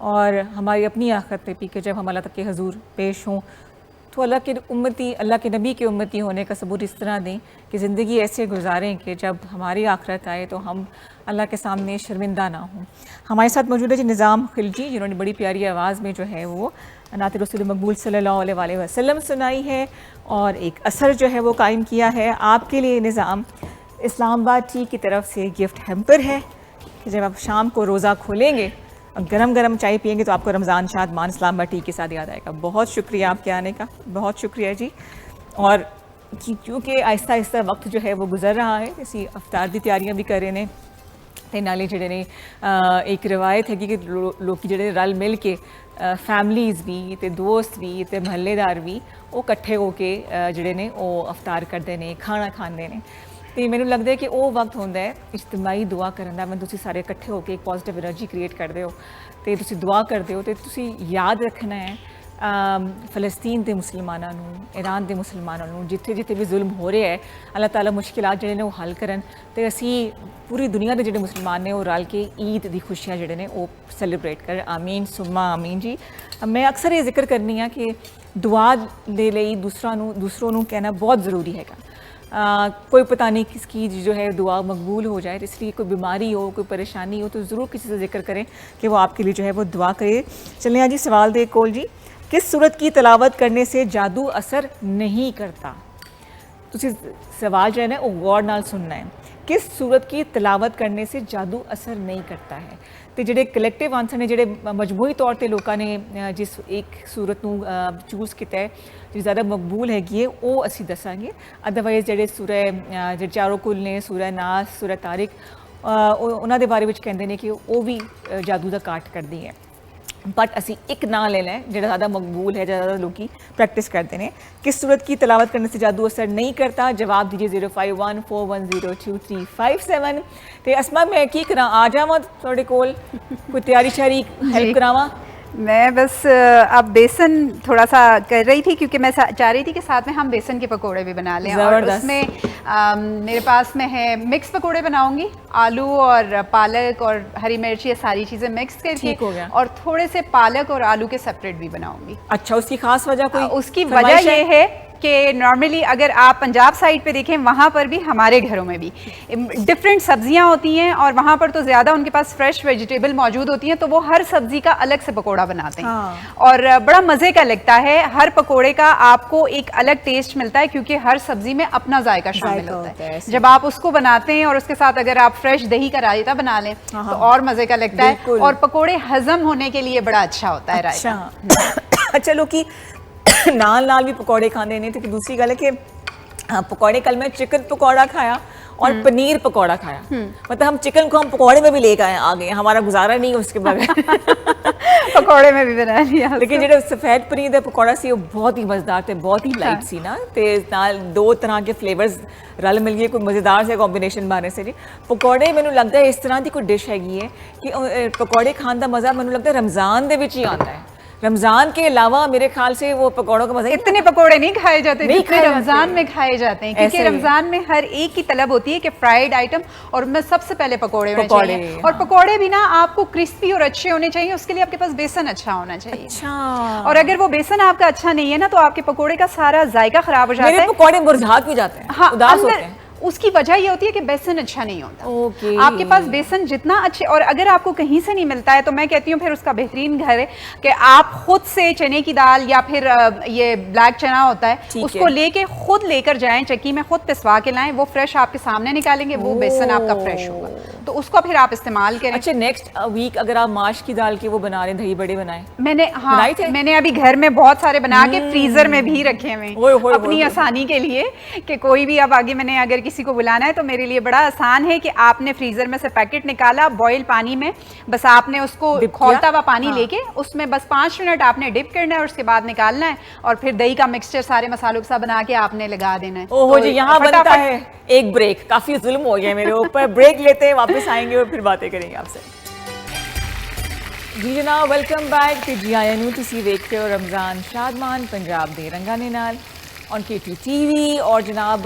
और हमारी अपनी आखिरत पे भी कि जब हम अल्लाह तक के हजूर पेश हों तो अल्लाह के उम्मती, अल्लाह के नबी के उम्मती होने का सबूत इस तरह दें कि ज़िंदगी ऐसे गुजारें कि जब हमारी आखिरत आए तो हम अल्लाह के सामने शर्मिंदा ना हों। हमारे साथ मौजूद है जी निज़ाम खिलजी, जिन्होंने बड़ी प्यारी आवाज़ में जो है वो नात रसूल मकबूल सल्लल्लाहु अलैहि वसल्लम सुनाई है और एक असर जो है वो कायम किया है। आपके लिए निज़ाम इस्लामाबाद टी की तरफ से गिफ्ट हैम्पर है कि जब आप शाम को रोज़ा खोलेंगे और गरम गरम चाय पियेंगे तो आपको रमज़ान शाद मान इस्लामाबाद टी के साथ याद आएगा। बहुत शुक्रिया आपके आने का, बहुत शुक्रिया जी। और क्योंकि आहिस्ता आहिस्ता वक्त जो है वो गुजर रहा है, इसी अफ्तार की तैयारियां भी कर रहे हैं ते नाले जिहड़े ने एक रिवायत है कि लोग जिहड़े रल मिल के फैमिलीज़ भी ते दोस्त भी ते महल्लेदार भी वो कट्ठे होके जिहड़े ने वो अफ्तार करते हैं, खाना खाते हैं। तो मैनूं लगता है कि वो वक्त होंदा है इज्तिमाई दुआ करन दा, मैं तुसीं सारे इकट्ठे होकर एक पॉजिटिव एनर्जी क्रिएट करते हो तो तुसीं दुआ करते हो तो तुसीं याद रखना है फ़लस्तीन के मुसलमानों नूं, ईरान के मुसलमानों नूं जिथे जिथे भी जुल्म हो रहा है, अल्लाह ताला मुश्किलात जिहड़े ने वो हल करन ते असीं पूरी दुनिया के जिहड़े मुसलमान ने वो रल के ईद दी खुशियां जिहड़े ने वो सैलीब्रेट कर। आमीन सुम्मा आमीन जी। मैं अक्सर ये जिक्र करनी हाँ कि दुआ दे लई दूसरों नूं कहना बहुत ज़रूरी है। कोई पता नहीं किसकी जो है दुआ मकबूल हो जाए, इसलिए कोई बीमारी हो, कोई परेशानी हो तो ज़रूर किसी से जिक्र करें कि वो आपके लिए जो है वो दुआ करे। चलें जी सवाल दे कोल जी, किस सूरत की तलावत करने से जादू असर नहीं करता? तुसी सवाल जो है ना वो गौर नाल सुनना है। किस सूरत की तलावत करने से जादू असर नहीं करता है? तो जिहड़े कलैक्टिव आंसर ने, जिहड़े मजमूई तौर पर लोगों ने जिस एक सूरत नूं चूज़ किया है जो ज़्यादा मकबूल हैगी है वो असी दसांगे। अदरवाइज़ जिहड़े सूरह जिहड़े चारों कुल ने, सूरह नास, सूरह तारिक, ਉਹਨਾਂ ਦੇ ਬਾਰੇ ਵਿੱਚ ਕਹਿੰਦੇ ਨੇ ਕਿ ਉਹ ਵੀ ਜਾਦੂ ਦਾ ਕਾਟ ਕਰਦੀ ਹੈ। बट असी एक ना ले लें जो ज़्यादा मकबूल है, ज़्यादा लोग प्रैक्टिस करते हैं। किस सूरत की तलावत करने से जादू असर नहीं करता? जवाब दीजिए 05141022357। तो असमा मैं की करा आ जावा थोड़े कोल कोई तैयारी शारी हेल्प करावा? मैं बस अब बेसन थोड़ा सा कर रही थी क्योंकि मैं चाह रही थी कि साथ में हम बेसन के पकोड़े भी बना लें। और उसमें मेरे पास में है मिक्स पकोड़े बनाऊंगी, आलू और पालक और हरी मिर्च ये सारी चीज़ें मिक्स करके, और थोड़े से पालक और आलू के सेपरेट भी बनाऊंगी। अच्छा, उसकी खास वजह कोई? उसकी वजह ये है कि नॉर्मली अगर आप पंजाब साइड पे देखें वहाँ पर भी हमारे घरों में भी डिफरेंट सब्जियाँ होती हैं और वहाँ पर तो ज़्यादा उनके पास फ्रेश वेजिटेबल मौजूद होती हैं, तो वो हर सब्जी का अलग से पकोड़ा बनाते हैं। और बड़ा मज़े का लगता है। हर पकोड़े का आपको एक अलग टेस्ट मिलता है क्योंकि हर सब्जी में अपना जायका शामिल होता है। जब आप उसको बनाते हैं और उसके साथ अगर आप फ्रेश दही का रायता बना लें तो और मज़े का लगता है, और पकोड़े हजम होने के लिए बड़ा अच्छा होता है रायता। अच्छा, लोग की नाल नाल भी पकौड़े खाने नहीं थे। कि दूसरी गल है कि पकौड़े, कल मैं चिकन पकौड़ा खाया और पनीर पकौड़ा खाया। मतलब हम चिकन को हम पकौड़े में भी लेकर आ गए, हमारा गुजारा नहीं उसके बगैर पकौड़े में भी बना लिया। लेकिन जो सफ़ेद पनीर का पकौड़ा सी वो बहुत ही मज़ेदार थे, बहुत ही लाइट सी ना, ते नाल दो तरह के फ्लेवर्स रल मिल गए, कोई मज़ेदार से कॉम्बिनेशन बने से जी। पकौड़े मैनू लगता है इस तरह की कोई डिश हैगी है कि पकौड़े खाने का मज़ा मैनू लगता है रमज़ान दे विच ही आता है। रमजान के अलावा मेरे ख्याल से वो पकौड़ों का मजा, इतने पकौड़े नहीं खाए जाते जितने रमजान में खाए जाते हैं, क्योंकि रमजान में हर एक की तलब होती है कि फ्राइड आइटम, और उनमें सबसे पहले पकौड़े होने चाहिए। और पकौड़े भी ना आपको क्रिस्पी और अच्छे होने चाहिए, उसके लिए आपके पास बेसन अच्छा होना चाहिए। अच्छा। और अगर वो बेसन आपका अच्छा नहीं है ना तो आपके पकौड़े का सारा जायका खराब हो जाता है। पकौड़े मुरझात भी जाते हैं, हाँ, उदास होते हैं। उसकी वजह ये होती है कि बेसन अच्छा नहीं होता। आपके पास बेसन जितना अच्छे, और अगर आपको कहीं से नहीं मिलता है तो मैं कहती हूँ फिर उसका बेहतरीन घर है कि आप खुद से चने की दाल या फिर ये ब्लैक चना होता है उसको लेके खुद लेकर जाएं, चक्की में खुद पिसवा के लाएं, वो फ्रेश आपके सामने निकालेंगे, वो बेसन आपका फ्रेश होगा, तो उसको फिर आप इस्तेमाल करें। अच्छा, नेक्स्ट वीक अगर आप माश की दाल के वो बना रहे, दही बड़े बनाए? मैंने अभी घर में बहुत सारे बना के फ्रीजर में भी रखे हुए अपनी आसानी के लिए, कि कोई भी अब आगे मैंने अगर किसी को बुलाना है तो मेरे लिए बड़ा आसान है कि आपने फ्रीजर में से पैकेट निकाला, बॉयल पानी में बस आपने उसको खौलता हुआ पानी लेके उसमें बस 5 मिनट आपने डिप करना है और उसके बाद निकालना है, और फिर दही का मिक्सचर सारे मसालों के साथ बना के आपने लगा देना है। ओहो जी, यहाँ बनता है एक ब्रेक, काफी जुल्म हो गया मेरे ऊपर। ब्रेक लेते हैं, वापस आएंगे और फिर बातें करेंगे आपसे। जी जनाब, वेलकम बैक ते जी आया नूं तुसीं वेखते हो रमज़ान शादमान पंजाब दे रंगा ने नाल ऑन KTTV। और जनाब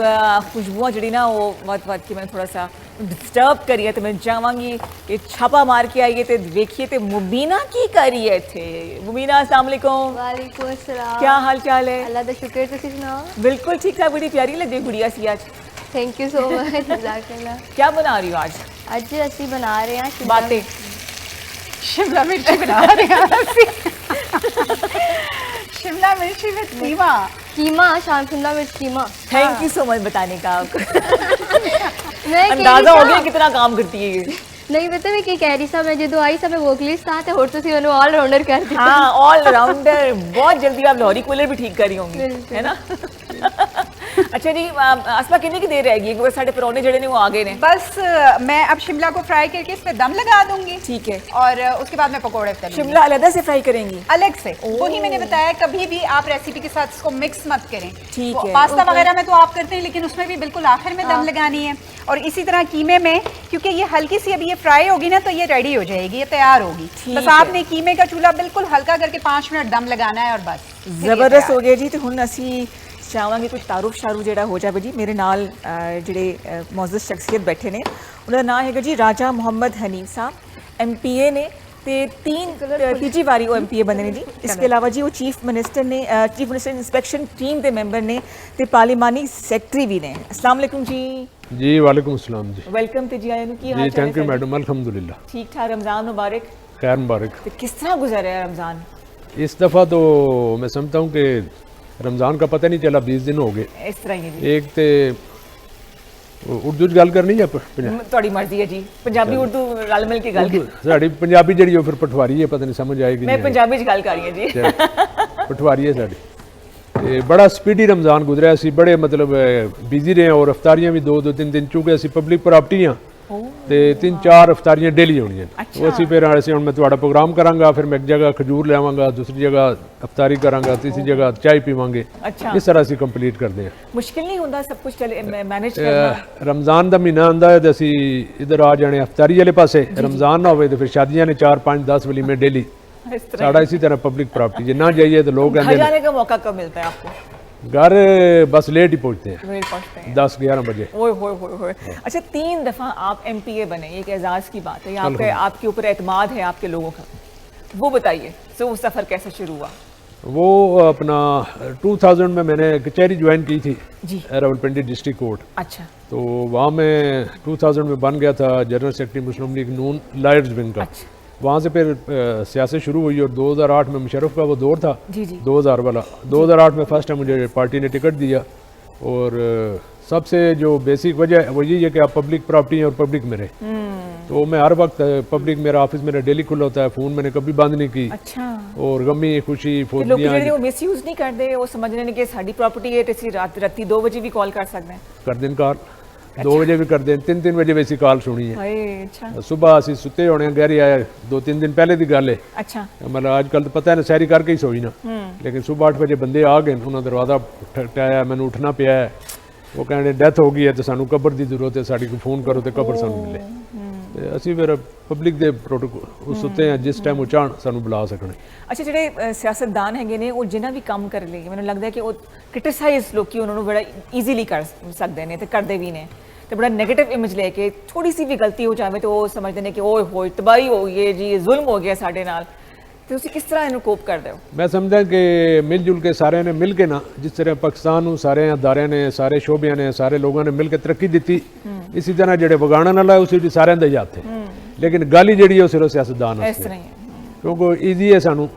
खुशबुआ जड़ी ना वो वत के मैं थोड़ा सा डिस्टर्ब करिए तो मैं जावांगी कि छापा मार के आइए तो देखिए तो मुबीना की करिए थे। मुबीना, अस्सलाम वालेकुम। वालेकुम अस्सलाम। क्या हाल चाल है? अल्लाह दा शुक्र, तुसी सुनाओ? बिल्कुल ठीक ठाक। बड़ी प्यारी लग रही गुड़िया सी आज। Thank you so much. जज़ाकल्लाह। क्या बना रही हो आज? आज असी बना रहे हैं बातें, शिमला मिर्ची बना रहे हैं शिमला मिर्ची में कीमा। शिमला मिर्च कीमा। थैंक यू सो मच बताने का। आपको अंदाजा हो गया कितना काम करती है ये। नहीं पता मैं क्या कह रही सा, मैं जो आई सा मैं वोकलिस्ट था ते होर तुसी मैनू ऑल राउंडर कर दिया। हाँ, ऑल राउंडर। बहुत जल्दी आप लाहौरी कूलर भी ठीक कर रही होंगी, है ना? अच्छा जी, अस्मा कितनी की देर रहेगी? क्योंकि साढ़े परौने जड़े ने वो आ गए ने। बस मैं अब शिमला को फ्राई करके इस पे दम लगा दूंगी। ठीक है। और उसके बाद मैं पकोड़े तलूंगी। शिमला अलग से फ्राई करेंगी? अलग से। वही मैंने बताया, कभी भी आप रेसिपी के साथ इसको मिक्स मत करें। ठीक है। पास्ता वगैरह में तो आप करते हैं, लेकिन उसमें भी बिल्कुल आखिर में दम लगानी है। और इसी तरह कीमे में, क्योंकि ये हल्की सी अभी ये फ्राई होगी ना तो ये रेडी हो जाएगी, ये तैयार होगी। बस आपने कीमे का चूल्हा बिल्कुल हल्का करके 5 मिनट दम लगाना है और बस। जबरदस्त हो गया जी। तो हुण असी चाहांगे कुछ तारुफ शारू जेड़ा हो जाए जी। मेरे नाल जेड़े मौजूद शख्सियत बैठे ने, उनका नाम है जी राजा मोहम्मद हनीफ साहब, MPA ने ते तीजी बारी वो MPA बने ने जी। इसके अलावा जी वो चीफ मिनिस्टर इंस्पेक्शन टीम के मैंबर ने ते पार्लिमानी सेक्रेटरी भी ने। अस्सलाम वालेकुम जी। जी वालेकुम सलाम जी। वेलकम ते जी आया की हाल जी? थैंक यू मैडम, अल्हम्दुलिल्लाह ठीक ठाक। रमज़ान मुबारक। खैर मुबारक। तो किस तरह गुजर है रमज़ान? इस दफ़ा तो मैं समझता हूँ कि रमज़ान का पता नहीं चला, 20 दिन हो गए। इस तरह ही जी। एक तो उर्दू गल करनी या थोड़ी मर्जी है जी, पंजाबी उर्दू रल मिल के गल। साड़ी पंजाबी जी फिर पठवारी है, पता नहीं समझ आएगी। मैं पंजाबी गल कर रही हूं जी। पठवारी है साड़ी। बड़ा स्पीडी रमज़ान गुजरा, असी बड़े मतलब बिजी रहे और अफ्तारियां भी 2-2 3 दिन, चूँकि असी पब्लिक प्रॉपर्टी हाँ ਤੇ 3-4 ਅਫਤਾਰੀਆਂ ਡੇਲੀ ਹੋਣੀਆਂ ਉਹ ਅਸੀਂ ਫਿਰ ਹੁਣ ਮੈਂ ਤੁਹਾਡਾ ਪ੍ਰੋਗਰਾਮ ਕਰਾਂਗਾ, ਫਿਰ ਮੈਂ ਇੱਕ ਜਗ੍ਹਾ ਖਜੂਰ ਲਿਆਵਾਂਗਾ, ਦੂਸਰੀ ਜਗ੍ਹਾ ਅਫਤਾਰੀ ਕਰਾਂਗਾ, ਤੀਸਰੀ ਜਗ੍ਹਾ ਚਾय ਪੀਵਾਂਗੇ। ਇਸ ਤਰ੍ਹਾਂ ਅਸੀਂ ਕੰਪਲੀਟ ਕਰਦੇ ਹਾਂ। ਮੁਸ਼ਕਿਲ ਨਹੀਂ ਹੁੰਦਾ ਸਭ ਕੁਝ ਮੈਨੇਜ ਕਰਨਾ? ਰਮਜ਼ਾਨ ਦਾ ਮਹੀਨਾ ਆਉਂਦਾ ਹੈ ਤੇ ਅਸੀਂ ਇਧਰ ਆ ਜਾਣੇ ਅਫਤਾਰੀ ਵਾਲੇ ਪਾਸੇ, ਰਮਜ਼ਾਨ ਨਾ ਹੋਵੇ ਤੇ ਫਿਰ ਸ਼ਾਦੀਆਂ ਨੇ 4-5-10 वलीमे डेली। साड़ा इसी तरह पब्लिक प्रॉपर्टी जे ना जाइए तो लोग घर जाने का मौका कब मिलता है आपको? घर बस लेट ही पहुंचते हैं 10-11 बजे। ओए। अच्छा 3 दफ़ा आप MPA बने, एक एजाज़ की बात है, आपके ऊपर एतमाद है आपके लोगों का, वो बताइए तो वो सफ़र कैसे शुरू हुआ? वो अपना 2000 में मैंने कचहरी ज्वाइन की थी रावलपिंडी डिस्ट्रिक्ट कोर्ट। अच्छा। तो वहाँ मैं 2000 में बन गया था जनरल सेक्रेटरी मुस्लिम लीग नून लायर्स विंग का। अच्छा। वहाँ से फिर सियासत शुरू हुई और 2008 में मुशर्रफ का वो दौर था। जी। 2000 वाला 2008 में फर्स्ट टाइम मुझे पार्टी ने टिकट दिया और सबसे जो बेसिक वजह है वो यही है कि आप पब्लिक प्रॉपर्टी हैं और पब्लिक में रहे। तो मैं हर वक्त पब्लिक, मेरा ऑफिस मेरा डेली खुला होता है, फ़ोन मैंने कभी बंद नहीं की। अच्छा। और गमी खुशी वो मिसयूज नहीं करते, वो समझ रहे कि साडी प्रॉपर्टी है तो राती 2 बजे भी कॉल कर सकते हैं? कर दिन कॉल 2 बजे भी कर दें, 3-3 बजे वैसी कॉल सुनी है। अच्छा। सुबह असी सुते होने गहरी आया 2-3 दिन पहले की गल है। अच्छा। मतलब आजकल तो पता है ना सैरी करके ही सोई ना, लेकिन सुबह 8 बजे बंदे आ गए, उन्होंने दरवाजा ठटाया, मैंने उठना पिया है, वो कहने डेथ हो गई है तो सानू कबर की जरूरत है, साड़ी को फोन करो तो कबर सानू मिले। ਅਸੀਂ ਫਿਰ ਪਬਲਿਕ ਦੇ ਪ੍ਰੋਟੋਕੋਲ ਉਸ ਉੱਤੇ ਆ ਜਿਸ ਟਾਈਮ ਉਹ ਚਾਹਣ ਸਾਨੂੰ ਬੁਲਾ ਸਕਣ। ਅੱਛਾ ਜਿਹੜੇ ਸਿਆਸਤਦਾਨ ਹੈਗੇ ਨੇ ਉਹ ਜਿਨ੍ਹਾਂ ਵੀ ਕੰਮ ਕਰ ਲਏ, ਮੈਨੂੰ ਲੱਗਦਾ ਕਿ ਉਹ ਕ੍ਰਿਟਿਸਾਈਜ਼ ਲੋਕੀ ਉਹਨਾਂ ਨੂੰ ਬੜਾ ਈਜ਼ੀਲੀ ਕਰ ਸਕਦੇ ਨੇ ਤੇ ਕਰਦੇ ਵੀ ਨੇ, ਤੇ ਬੜਾ ਨੈਗੇਟਿਵ ਇਮੇਜ ਲੈ ਕੇ ਥੋੜੀ ਸੀ ਵੀ ਗਲਤੀ ਹੋ ਜਾਵੇ ਤਾਂ ਉਹ ਸਮਝਦੇ ਨੇ ਕਿ ਓਏ ਹੋਏ ਤਬਾਹੀ ਹੋ ਗਈ ਹੈ ਜੀ, ਜ਼ੁਲਮ ਹੋ ਗਿਆ ਸਾਡੇ ਨਾਲ। ਤੇ ਤੁਸੀਂ ਕਿਸ ਤਰ੍ਹਾਂ ਇਹਨੂੰ ਕੋਪ ਕਰਦੇ ਹੋ? ਮੈਂ ਸਮਝਦਾ ਕਿ ਮਿਲ ਜੁਲ ਕੇ ਸਾਰਿਆਂ ਨੇ ਮਿਲ ਕੇ ਨਾ, ਜਿਸ ਤਰ੍ਹਾਂ ਪਾਕਿਸਤਾਨ ਨੂੰ ਸਾਰੇ ਅਦਾਰਿਆਂ ਨੇ, ਸਾਰੇ ਸ਼ੋਬਿਆਂ ਨੇ, ਸਾਰੇ ਲੋਕਾਂ ਨੇ ਮਿਲ ਕੇ ਤਰੱਕੀ ਦਿੱਤੀ, ਇਸੇ ਤਰ੍ਹਾਂ ਜਿਹੜੇ ਵਿਗਾੜਨ ਵਾਲਾ ਉਸ ਦੀ ਸਾਰਿਆਂ ਦਾ ਹੱਥ ਹੈ। ਲੇਕਿਨ ਗੱਲ ਹੀ ਜਿਹੜੀ ਉਹ ਸਿਰਫ ਸਿਆਸਤਦਾਨ ਹੈ, ਇਸ ਤਰ੍ਹਾਂ ਹੀ ਹੈ ਕਿਉਂਕਿ ਈਜ਼ੀ ਹੈ ਸਾਨੂੰ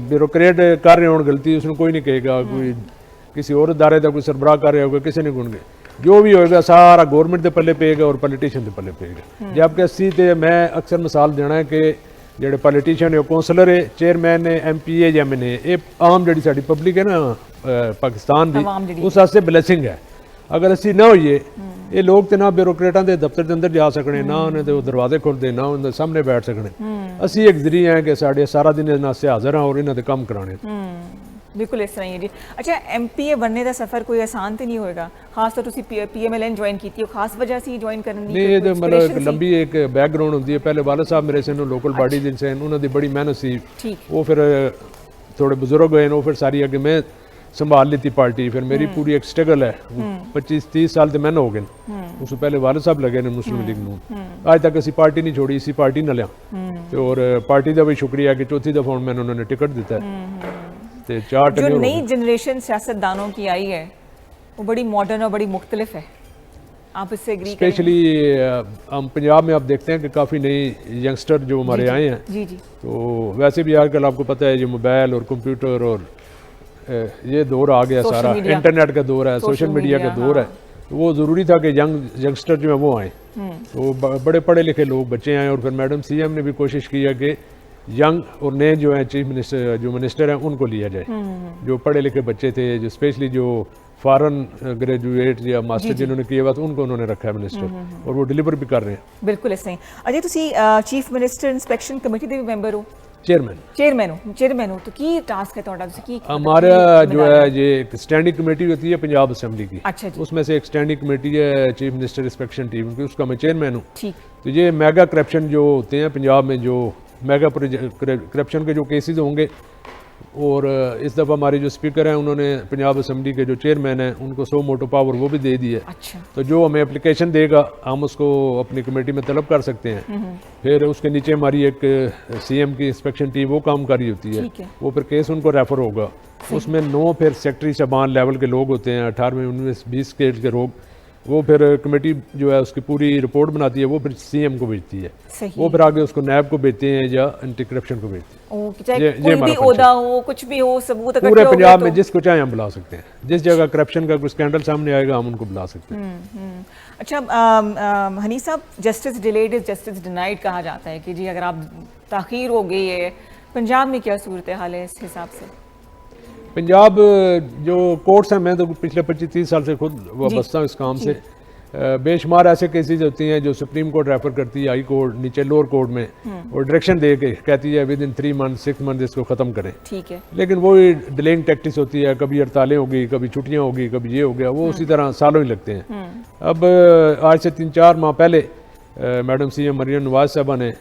ਬਿਊਰੋਕਰੇਟ ਕਰ ਰਹੇ ਹੋਣ ਗਲਤੀ, ਉਸ ਨੂੰ ਕੋਈ ਨਹੀਂ ਕਹੇਗਾ, ਕੋਈ ਕਿਸੇ ਹੋਰ ਅਦਾਰੇ ਦਾ ਕੋਈ ਸਰਬਰਾਹ ਕਰ ਰਿਹਾ ਹੋਗਾ ਕਿਸੇ ਨੇ ਗੁਣਗੇ, ਜੋ ਵੀ ਹੋਏਗਾ ਸਾਰਾ ਗਵਰਨਮੈਂਟ ਦੇ ਪੱਲੇ ਪਏਗਾ ਔਰ ਪੋਲੀਟੀਸ਼ੀਅਨ ਦੇ ਪੱਲੇ ਪਏਗਾ। ਜਦਕਿ ਅਸੀਂ ਤੇ ਮੈਂ ਅਕਸਰ ਮਿਸਾਲ ਦੇਣਾ ਹੈ ਕਿ ਜਿਹੜੇ ਪੋਲੀਟੀਸ਼ੀਅਨ ਹੈ, ਕੌਂਸਲਰ ਹੈ, ਚੇਅਰਮੈਨ ਨੇ, MPA ਜਾਂ MNA, ਇਹ ਆਮ ਜਿਹੜੀ ਸਾਡੀ ਪਬਲਿਕ ਹੈ ਨਾ ਪਾਕਿਸਤਾਨ ਦੀ, ਉਸ ਵਾਸਤੇ ਬਲੈਸਿੰਗ ਹੈ। ਅਗਰ ਅਸੀਂ ਨਾ ਹੋਈਏ ਇਹ ਲੋਕ ਤੇ ਨਾ ਬਿਊਰੋਕਰੇਟਾਂ ਦੇ ਦਫ਼ਤਰ ਦੇ ਅੰਦਰ ਜਾ ਸਕਣੇ, ਨਾ ਉਹਨਾਂ ਦੇ ਦਰਵਾਜ਼ੇ ਖੁੱਲਦੇ, ਨਾ ਉਹਨਾਂ ਦੇ ਸਾਹਮਣੇ ਬੈਠ ਸਕਣੇ। ਅਸੀਂ ਇੱਕ ਜ਼ਰੀਆ ਹੈ ਕਿ ਸਾਡੇ ਸਾਰਾ ਦਿਨ ਇਹਨਾਂ ਸੇ ਹਾਜ਼ਰ ਹਾਂ ਔਰ ਇਹਨਾਂ ਦੇ ਕੰਮ ਕਰਾਣੇ। ਬਿਲਕੁਲ ਇਸ ਤਰ੍ਹਾਂ ਹੀ ਹੈ ਜੀ। ਅੱਛਾ MPA ਬਣਨੇ ਦਾ ਸਫ਼ਰ ਕੋਈ ਆਸਾਨ ਤੇ ਨਹੀਂ ਹੋਏਗਾ, ਖਾਸ ਤੌਰ ਤੁਸੀਂ PMLN ਜੁਆਇਨ ਕੀਤੀ ਹੋ, ਖਾਸ ਵਜ੍ਹਾ ਸੀ ਜੁਆਇਨ ਕਰਨ ਦੀ? ਨਹੀਂ, ਇਹ ਤਾਂ ਮਤਲਬ ਇੱਕ ਲੰਬੀ ਇੱਕ ਬੈਕਗਰਾਉਂਡ ਹੁੰਦੀ ਹੈ। ਪਹਿਲੇ ਵਾਲਦ ਸਾਹਿਬ ਮੇਰੇ ਨੂੰ ਲੋਕਲ ਬਾਡੀ ਦੇ ਸਨ, ਉਹਨਾਂ ਦੀ ਬੜੀ ਮਿਹਨਤ ਸੀ, ਉਹ ਫਿਰ ਥੋੜੇ ਬਜ਼ੁਰਗ ਹੋਏ, ਉਹ ਫਿਰ ਸਾਰੀ ਅੱਗੇ ਮੈਂ संभाल ली थी पार्टी। फिर मेरी पूरी एक स्ट्रगल है, 25-30 साल तो मैंने हो गए, उससे पहले वाले साहब लगे ने मुस्लिम लीग नून, आज तक असी पार्टी नहीं छोड़ी, इसी पार्टी न लिया। और पार्टी का भी शुक्रिया कि चौथी दफा मैंने उन्होंने टिकट दिता है। तो 4 जो नई जनरेशन सियासतदानों की आई है वो बड़ी मॉडर्न और बड़ी मुख्तलिफ है, आप इससे एग्री करेंगे? स्पेशली हम पंजाब में आप देखते हैं कि काफ़ी नई यंगस्टर जो हमारे आए हैं। जी जी। तो वैसे भी आजकल आपको पता है जो मोबाइल और कंप्यूटर और ये दौर आ गया, सारा इंटरनेट का दौर है, सोशल मीडिया का दौर है, तो वो ज़रूरी था कि यंगस्टर जो है वो आए। तो बड़े पढ़े लिखे लोग बच्चे आए और फिर मैडम CM ने भी कोशिश की है कि यंग और नए जो हैं चीफ मिनिस्टर जो मिनिस्टर हैं उनको लिया जाए, जो पढ़े लिखे बच्चे थे, जो स्पेशली जो फॉरेन ग्रेजुएट या मास्टर जिन्होंने किया हुआ था उनको उन्होंने रखा है मिनिस्टर, और वो डिलीवर भी कर रहे हैं। बिल्कुल इस तरह। अजय तुसी चीफ मिनिस्टर इंस्पैक्शन कमेटी के भी मैंबर हो? चेयरमैन हो, तो की टास्क है ਤੁਹਾਡਾ? ਤੁਸੀਂ ਕੀ? हमारा जो है ये एक स्टैंडिंग कमेटी होती है पंजाब असेंबली की। अच्छा जी। उसमें से एक स्टैंडिंग कमेटी है चीफ मिनिस्टर इंस्पेक्शन टीम की, उसका मैं चेयरमैन हूँ। ठीक। तो ये मेगा करप्शन जो होते हैं पंजाब में, जो मेगा करप्शन के जो केसेस होंगे, और इस दफ़ा हमारे जो स्पीकर हैं उन्होंने पंजाब असेंबली के जो चेयरमैन हैं उनको 100 मोटो पावर वो भी दे दी है। अच्छा। तो जो हमें एप्लीकेशन देगा हम उसको अपनी कमेटी में तलब कर सकते हैं। फिर उसके नीचे हमारी एक CM की इंस्पेक्शन टीम वो काम कर रही होती है, वो फिर केस उनको रेफर होगा, उसमें 9 फिर सेक्रेटरी साहबान लेवल के लोग होते हैं, 18, 19, 20 स्टेट के लोग, वो फिर कमेटी जो है उसकी पूरी रिपोर्ट बनाती है, वो फिर CM को भेजती है, वो फिर आगे उसको नैब को भेजते हैं या एंटी करप्शन को भेजते हैं। कोई भी ओहदा हो, कुछ भी हो, सबूत पूरे पंजाब में जिसको चाहे हम बुला सकते हैं, जिस जगह करप्शन का कोई स्कैंडल सामने आएगा हम उनको बुला सकते हैं। अच्छा हनी साहब, justice delayed is justice denied कहा जाता है कि जी अगर आप ताखीर हो गई है, पंजाब में क्या सूरत हाल है इस हिसाब से? पंजाब जो कोर्ट्स हैं, मैं तो पिछले 25-30 साल से खुद वाबस्ता हूँ इस काम से, बेशुमार ऐसे केसेस होती हैं जो सुप्रीम कोर्ट रेफर करती है हाई कोर्ट, नीचे लोअर कोर्ट में, और डायरेक्शन दे के कहती है विद इन 3 मंथ 6 मंथ इसको ख़त्म करें। ठीक है, लेकिन वही डिलेइंग टैक्टिक्स होती है, कभी हड़तालें होगी, कभी छुट्टियां होगी, कभी ये हो गया, वो उसी तरह सालों ही लगते हैं। अब आज से 3-4 माह पहले मैडम CM मरियम नवाज साहबा ने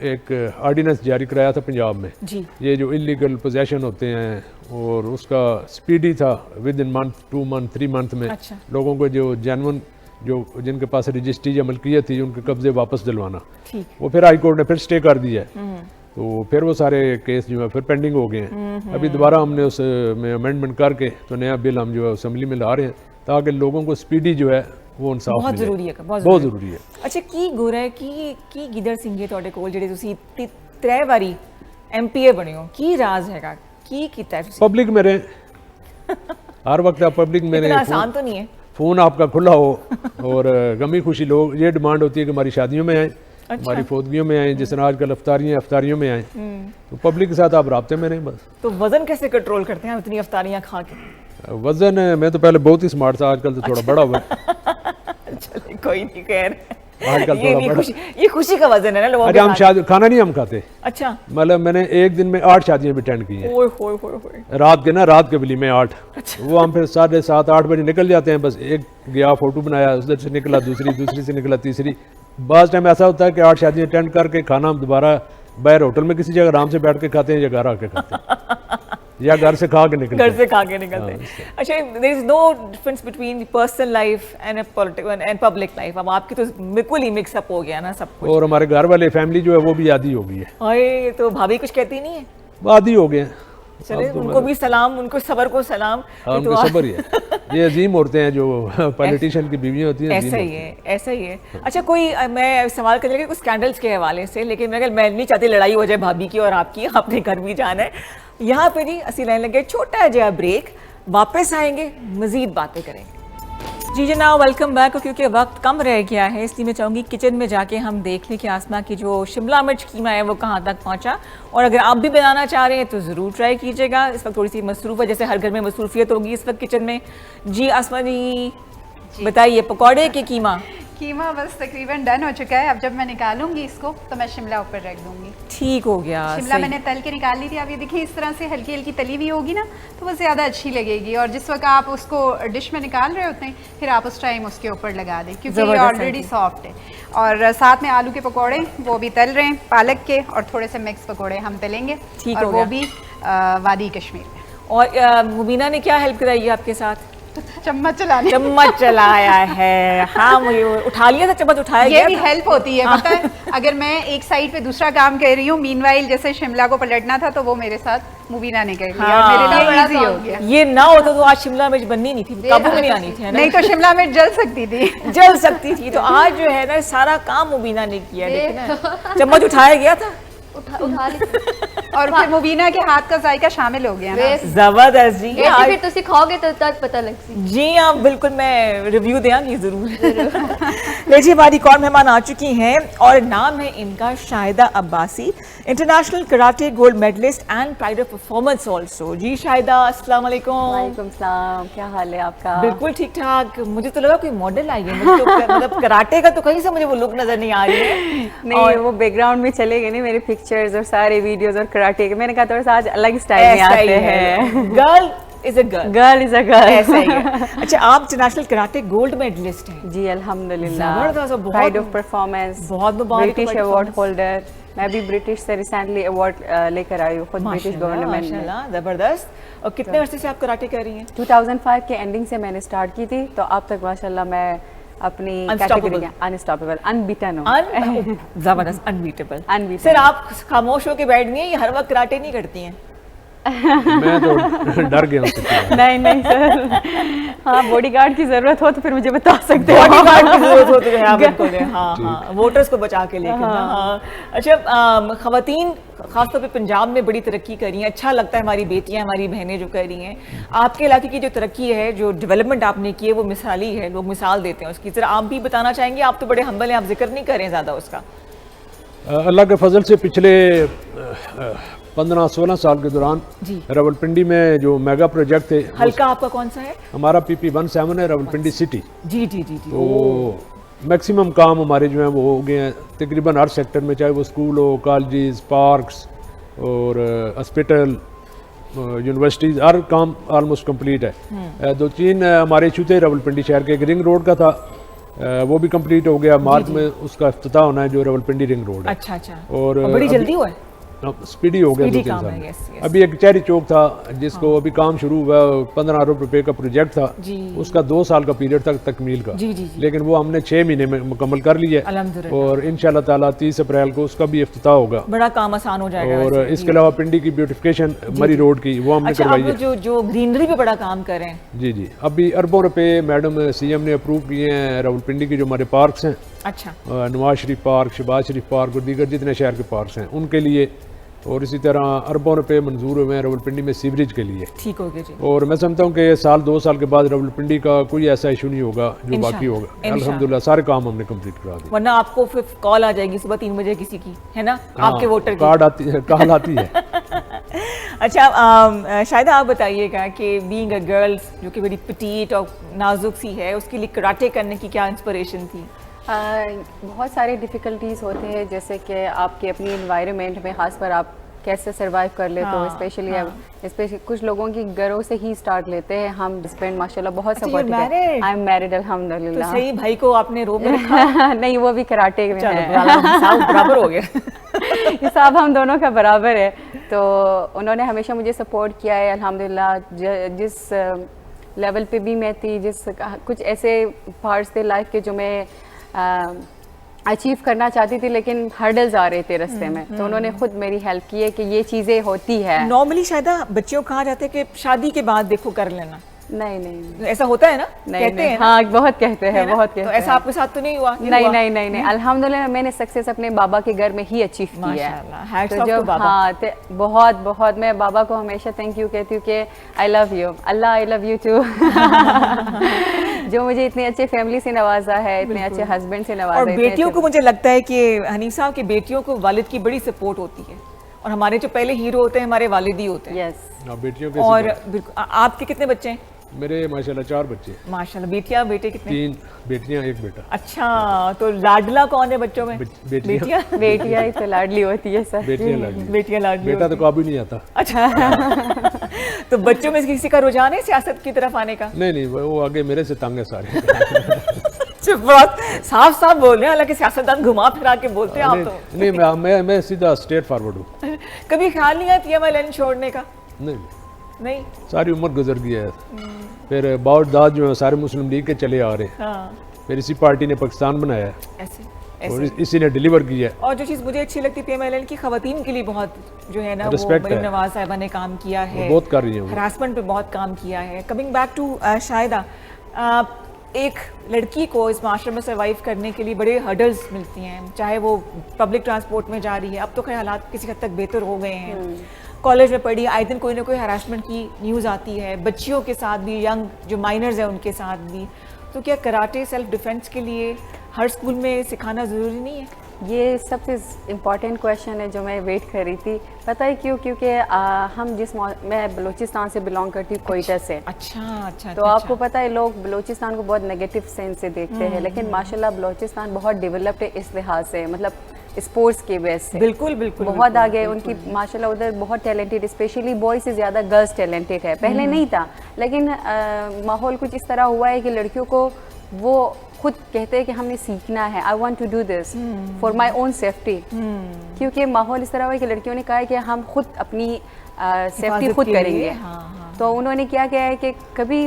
एक ऑर्डिनेंस जारी कराया था पंजाब में जी। ये जो इलीगल पोजेशन होते हैं, और उसका स्पीडी था, with in month 2 month 3 month में अच्छा। लोगों को जो जेन्युइन जो जिनके पास रजिस्ट्री या मलकियत थी उनके कब्जे वापस दिलवाना। ठीक। वो फिर हाई कोर्ट ने फिर स्टे कर दिया है, तो फिर वो सारे केस जो है फिर पेंडिंग हो गए हैं। अभी दोबारा हमने उस में अमेंडमेंट करके तो नया बिल हम जो है असेंबली में ला रहे हैं, ताकि लोगों को स्पीडी जो है वो इंसाफ बहुत मिले। जरूरी है, बहुत जरूरी है। अच्छा, की गुर है की गिदड़ ਸਿੰਘ ਹੈ ਤੁਹਾਡੇ ਕੋਲ ਜਿਹੜੇ ਤੁਸੀਂ 3 ਵਾਰੀ MPA ਬਣੇ ਹੋ, ਕੀ ਰਾਜ਼ ਹੈਗਾ, ਕੀ ਕੀਤਾ ਤੁਸੀਂ? पब्लिक में रहे हर वक्त आप पब्लिक में इतना रहे, आसान तो नहीं है। फ़ोन आपका खुला हो, और गमी खुशी लोग ये डिमांड होती है कि हमारी शादियों में आए, हमारी फौतगियों में आए, जिस तरह आजकल अफ्तारियों में आए, तो पब्लिक के साथ आप राब्ते में रहें बस। तो वजन कैसे कंट्रोल करते हैं इतनी अफ्तारियां खा के? वजन मैं तो पहले बहुत ही स्मार्ट था, आजकल तो थोड़ा बड़ा हुआ है। चलिए कोई नहीं, खैर आजकल ये थोड़ा बड़ा। ये खुशी का वजन है ना लोगों अरे हम शादी खाना नहीं हम खाते। अच्छा, मतलब मैंने एक दिन में 8 शादियां भी अटेंड की हैं। ओए होए होए होए। रात के वलीमे 8। वो हम फिर 7:30-8 बजे निकल जाते हैं, बस एक गया फोटो बनाया, उधर से निकला दूसरी से निकला तीसरी। बाज़ टाइम ऐसा होता है कि 8 शादियां अटेंड करके खाना हम दोबारा बाहर होटल में किसी जगह आराम से बैठ के खाते हैं, या घर आके खाते हैं, या घर से खा के निकलते हैं। घर से खा के निकलते हैं। अच्छा, there is no difference between personal life and public life. अब आपकी तो बिल्कुल ही मिक्स अप हो गया ना सब कुछ। और हमारे घर वाले फैमिली जो है वो भी आदी हो गई है। अरे तो भाभी कुछ कहती नहीं है? आदी हो गए हैं। चले उनको भी सलाम, उनको सबर को सलाम। उनको सबर ही है, ये अजीम औरतें हैं जो पॉलिटिशियन की बीवियां होती हैं। ऐसा ही है, ऐसा ही है। अच्छा, कोई मैं सवाल करने लगी कुछ स्कैंडल्स के हवाले से, लेकिन मैं नहीं चाहती लड़ाई हो जाए भाभी की और आपकी, आपने घर भी जाना है। यहाँ पे जी असी लाइन लगे छोटा जहा ब्रेक, वापस आएंगे मजीद बातें करेंगे। जी जनाब, वेलकम बैक। क्योंकि वक्त कम रह गया है, इसलिए मैं चाहूँगी किचन में जाके हम देख लें कि आसमा की जो शिमला मिर्च कीमा है वो कहाँ तक पहुँचा। और अगर आप भी बनाना चाह रहे हैं तो ज़रूर ट्राई कीजिएगा। इस वक्त थोड़ी सी मसरूफ़ है, जैसे हर घर में मसरूफियत होगी इस वक्त किचन में। जी आसमा जी बताइए, पकौड़े के कीमा बस तकरीबन डन हो चुका है। अब जब मैं निकालूंगी इसको तो मैं शिमला ऊपर रख दूंगी। ठीक हो गया। शिमला मैंने तल के निकाल ली थी। अब ये देखिए इस तरह से हल्की हल्की तली हुई होगी ना, तो वो ज़्यादा अच्छी लगेगी। और जिस वक्त आप उसको डिश में निकाल रहे होते हैं, फिर आप उस टाइम उसके ऊपर लगा दें, क्योंकि ये ऑलरेडी सॉफ्ट है। और साथ में आलू के पकौड़े वो भी तल रहे हैं, पालक के, और थोड़े से मिक्स पकौड़े हम तलेंगे, और वो भी वादी कश्मीर में। और मुबीना ने क्या हेल्प कराई है आपके साथ? चम्मच चलाया है। हाँ, मुझे उठा लिया था, चम्मच उठाया गया। ये भी हेल्प होती है, पता है। अगर मैं एक साइड पे दूसरा काम कर रही हूँ, मीनवाइल जैसे शिमला को पलटना था, तो वो मेरे साथ मुबीना ने कर लिया। हाँ, मेरे लिए इजी हो गया। ये ना होता तो आज शिमला मिर्च बननी नहीं थी, काबू में नहीं आनी थी। नहीं तो शिमला मिर्च जल सकती थी। तो आज जो है ना सारा काम मुबीना ने किया, देखना चम्मच उठाया गया था, उठा ली। और फिर मुबीना के हाथ का जायका शामिल हो गया ना। जबरदस्त जी। फिर तुसी खाओगे तो तब पता लगसी। जी हाँ बिल्कुल, मैं रिव्यू देंगी जरूर। लीजिए, हमारी कौन मेहमान आ चुकी हैं और नाम है इनका Shahida Abbasi, international karate gold medallist and pride of performance also. जी शाहिदा, अस्सलाम वालेकुम। वालेकुम सलाम, क्या हाल है आपका? बिल्कुल ठीक ठाक। मुझे तो लगा कोई मॉडल आई है, मुझे तो मतलब कराटे का तो कहीं से मुझे वो लुक नजर नहीं आ रही है। नहीं, वो बैकग्राउंड में चले गए नहीं मेरे पिक्चर्स और सारे वीडियोस और कराटे के। मैंने कहा थोड़ा सा आज अलग स्टाइल में आते हैं। गर्ल इज अ गर्ल, ऐसा ही है। अच्छा, आप इंटरनेशनल कराटे गोल्ड मेडलिस्ट हैं? जी अल्हम्दुलिल्लाह, जबरदस्त, प्राइड ऑफ परफॉर्मेंस, बहुत ब्रिटिश अवार्ड होल्डर। मैं भी ब्रिटिश से रिसेंटली अवार्ड लेकर आई हूँ, खुद ब्रिटिश गवर्नमेंट में। जबरदस्त। और कितने अरसे से आप कराटे कर रही हैं? 2005 के एंडिंग से मैंने स्टार्ट की थी, तो अब तक माशाल्लाह मैं अपनी कैटेगरी अनस्टॉपेबल, अनबीटन हूँ। जबरदस्त, अनबीटेबल। सर, आप खामोश होकर बैठ गई हैं, ये हर वक्त कराटे नहीं करती हैं? मैं तो डर गया हूँ। नहीं सर, हाँ बॉडीगार्ड की जरूरत हो तो फिर मुझे बता सकते हो। बॉडीगार्ड की जरूरत हो तो हाँ बिल्कुल, हाँ वोटर्स को बचा के लेके। हाँ। अच्छा, खवातीन खासतौर पे पंजाब में बड़ी तरक्की कर रही हैं, अच्छा लगता है, हमारी बेटियां हमारी बहनें जो कर रही हैं। आपके इलाके की जो तरक्की है, जो डेवलपमेंट आपने की है, वो मिसाली है, लोग मिसाल देते हैं उसकी। जरा आप भी बताना चाहेंगे? आप तो बड़े हम्बल हैं, आप जिक्र नहीं करें ज़्यादा उसका। अल्लाह के फजल से पिछले 15-16 साल के दौरान जी। रावलपिंडी में जो मेगा प्रोजेक्ट थे, हल्का आपका कौन सा है? हमारा PP17 है, रावलपिंडी सिटी। जी जी जी जी। तो मैक्सिमम काम हमारे जो हैं वो हो गए हैं तकरीबन हर सेक्टर में, चाहे वो स्कूल हो, कॉलेजेस, पार्क्स और हॉस्पिटल, यूनिवर्सिटीज़, हर काम ऑलमोस्ट कंप्लीट है। 2-3 हमारे इशू थे रावलपिंडी शहर के, एक रिंग रोड का था, वो भी कंप्लीट हो गया। मार्च में उसका इफ्तिताह होना है, जो रावलपिंडी रिंग रोड है। अच्छा अच्छा। और बड़ी जल्दी हुआ है, स्पीडी हो गया 2-3 साल में। अभी एक कचहरी चौक था जिसको अभी काम शुरू हुआ, 15 अरब रुपए का प्रोजेक्ट था, उसका 2 साल का पीरियड था तकमील का, लेकिन वो हमने 6 महीने में मुकम्मल कर लिया और इंशाल्लाह ताला 30 अप्रैल को उसका भी इफ्तिताह होगा। बड़ा काम आसान हो जाएगा। और इसके अलावा पिंडी की ब्यूटिफिकेशन मरी रोड की वो हमने करवाई है। जो ग्रीनरी पे बड़ा काम कर रहे हैं। जी जी, अभी अरबों रुपए मैडम CM ने अप्रूव किए हैं रावलपिंडी की जो हमारे पार्क्स हैं, अच्छा, नवाज शरीफ पार्क, शहबाज शरीफ पार्क और दीगर जितने शहर के पार्क्स हैं उनके लिए, और इसी तरह अरबों रुपए मंजूर हुए हैं रावलपिंडी में सीवरेज के लिए। ठीक हो गया जी। और मैं समझता हूँ कि 1-2 साल के बाद रावलपिंडी का कोई ऐसा इशू नहीं होगा जो बाकी होगा। अल्हम्दुलिल्लाह सारे काम हमने कंप्लीट करा दिए। वरना आपको फिर कॉल आ जाएगी सुबह 3 बजे किसी की, है ना, आपके वोटर कार्ड आती है, कॉल आती है। अच्छा, शायद आप बताइएगा कि बीइंग अ गर्ल्स जो कि बड़ी पिटीट और नाजुक सी है, उसके लिए कराटे करने की क्या इंस्पिरेशन थी? बहुत सारे डिफ़िकल्टीज़ होते हैं, जैसे कि आपके अपनी इन्वायरमेंट में ख़ास पर आप कैसे सरवाइव कर लेते हो। स्पेशली कुछ लोगों की घरों से ही स्टार्ट लेते हैं। हम हस्बैंड माशाल्लाह बहुत सपोर्टिव है। आई एम मैरिड अल्हम्दुलिल्लाह। तो सही भाई को आपने रोब में रखा? नहीं, वो भी कराटे में है। बराबर हो गया। हिसाब हम दोनों का बराबर है। तो उन्होंने हमेशा मुझे सपोर्ट किया है अल्हम्दुलिल्लाह। जिस लेवल पे भी मैं थी, कुछ ऐसे पार्ट्स थे लाइफ के जो मैं अचीव करना चाहती थी, लेकिन हर्डल्स आ रहे थे रास्ते में, तो उन्होंने खुद मेरी हेल्प की है कि ये चीज़ें होती है। नॉर्मली शायद बच्चियों को कहा जाता है कि शादी के बाद देखो कर लेना। नहीं, ऐसा होता है ना? कहते हैं ना? हाँ, बहुत कहते हैं, बहुत कहते हैं। तो ऐसा आपके साथ तो नहीं हुआ? नहीं, अल्हम्दुलिल्लाह मैंने सक्सेस अपने बाबा के घर में ही अचीव किया है। तो जब बहुत मैं बाबा को हमेशा थैंक यू कहती हूँ कि I love you Allah, I love you too, जो मुझे इतने अच्छे फैमिली से नवाजा है, इतने अच्छे हस्बैंड से नवाजा है। और बेटियों को मुझे लगता है कि हनीफ साहब की बेटियों को वालिद की बड़ी सपोर्ट होती है, और हमारे जो पहले हीरो होते हैं हमारे वालिद ही होते हैं। बेटियों के और आपके कितने बच्चे हैं? मेरे माशाल्लाह 4 बच्चे। माशाल्लाह। बेटियां बेटे कितने? 3 बेटियां 1 बेटा। अच्छा, तो लाडला कौन है बच्चों में? बेटियां ही तो लाडली होती है सर। बेटियां लाडली। बेटा तो काबू नहीं आता। अच्छा। तो बच्चों में किसी का रुझान है सियासत की तरफ आने का? नहीं, वो आगे मेरे से तंग है सारे। बहुत साफ बोल रहे हैं, हालांकि सियासतदान घुमा फिरा के बोलते हैं आप तो। नहीं, मैं सीधा स्ट्रेट फॉरवर्ड हूँ। कभी ख्याल नहीं आती है MLN छोड़ने का? नहीं, सारी उम्र गुजर गई है। फिर बाउट दाद जो है सारे मुस्लिम लीग के चले आ रहे हैं। फिर इसी पार्टी ने पाकिस्तान बनाया है और इसी ने डिलीवर किया है। और जो चीज़ मुझे अच्छी लगती है PMLN की, खवातीन के लिए बहुत जो है ना, वो मरीम नवाज साहिबा ने काम किया है, बहुत कर रही है, हरासमेंट पे बहुत काम किया है। कमिंग बैक टू शाहिदा, एक लड़की को इस माशरे में सर्वाइव करने के लिए बड़े हर्डल्स मिलती हैं, चाहे वो पब्लिक ट्रांसपोर्ट में जा रही है, अब तो खैर हालात किसी हद तक बेहतर हो गए हैं, कॉलेज में पढ़ी, आए दिन कोई ना कोई हरासमेंट की न्यूज़ आती है, बच्चियों के साथ भी, यंग जो माइनर्स हैं उनके साथ भी। तो क्या कराटे सेल्फ डिफेंस के लिए हर स्कूल में सिखाना ज़रूरी नहीं है? ये सबसे इम्पॉर्टेंट क्वेश्चन है जो मैं वेट कर रही थी। पता है क्यों? क्योंकि मैं बलूचिस्तान से बिलोंग करती हूँ, कोयटा से। अच्छा। तो आपको पता है लोग बलूचिस्तान को बहुत नेगेटिव सेंस से देखते हैं, लेकिन माशाल्लाह बलूचिस्तान बहुत डेवलप्ड है इस लिहाज से, मतलब स्पोर्ट्स के बेस से बिल्कुल बहुत आगे। उनकी माशाल्लाह उधर बहुत टैलेंटेड, स्पेशली बॉयज से ज़्यादा गर्ल्स टैलेंटेड है। पहले नहीं था, लेकिन माहौल कुछ इस तरह हुआ है कि लड़कियों को वो खुद कहते हैं कि हमने सीखना है, I want to do this for my own safety, क्योंकि माहौल इस तरह हुआ है कि लड़कियों ने कहा है कि हम खुद अपनी सेफ्टी खुद करेंगे। तो उन्होंने क्या किया है कि कभी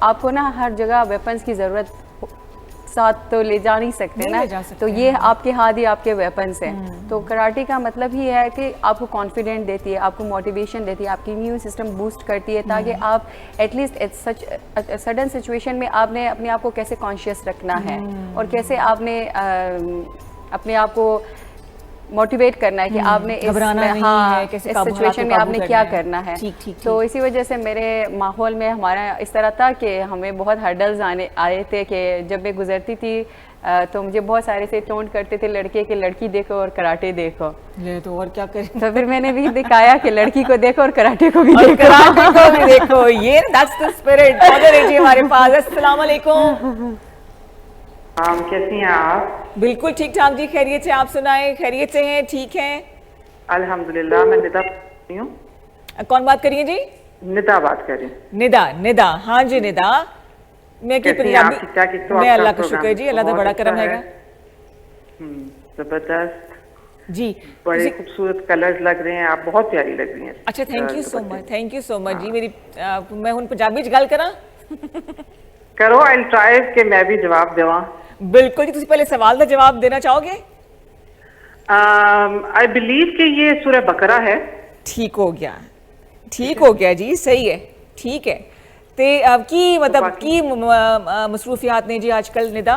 आपको ना हर जगह वेपन्स की ज़रूरत साथ तो ले जा नहीं सकते ना, तो ये आपके हाथ ही आपके वेपन्स हैं। तो कराटे का मतलब ही है कि आपको कॉन्फिडेंट देती है, आपको मोटिवेशन देती है, आपकी इम्यून सिस्टम बूस्ट करती है, ताकि आप एटलीस्ट सच सडन सिचुएशन में आपने अपने आप को कैसे कॉन्शियस रखना है और कैसे आपने अपने आप को मोटिवेट करना है कि आपने घबराना नहीं है, कैसे इस काबू सिचुएशन में काबू आपने करना क्या है। करना है। ठीक, ठीक, तो इसी वजह से मेरे माहौल में हमारा इस तरह था कि हमें बहुत हर्डल्स आए थे कि जब मैं गुजरती थी तो मुझे बहुत सारे से टोंट करते थे लड़के कि लड़की देखो और कराटे देखो। ले तो और क्या करें। तो फिर मैंने भी दिखाया कि लड़की को देखो और कराटे को भी और देखो। कराटे को भी देखो, ये दैट्स द स्पिरिट। कॉलर है जी हमारे पास। अस्सलाम वालेकुम। कैसी हैं आप? बिल्कुल ठीक ठाक जी, खैरियत से। आप सुनाएं, खैरियत से हैं? ठीक हैं अल्हम्दुलिल्लाह। मैं निदा हूँ। कौन बात करिए जी? निदा बात कर रही हूँ। निदा। हाँ जी निदा। मैं की पंजाबी। मैं अल्लाह का शुक्र है जी, अल्लाह का बड़ा करम है। जबरदस्त जी, बड़े खूबसूरत कलर्स लग रहे हैं, आप बहुत प्यारी लग रही हैं। अच्छा, thank you so much, thank you so much जी। मेरी मैं हुन पंजाबी च गल करा करो, आई विल ट्राई कि मैं भी जवाब देवा। बिल्कुल जी, तुसी पहले सवाल का जवाब देना चाहोगे? आई बिलीव कि ये सूरह बकरा है। ठीक हो गया जी, सही है, ठीक है। ते अब की मतलब की मसरूफियात ने जी आजकल निदा?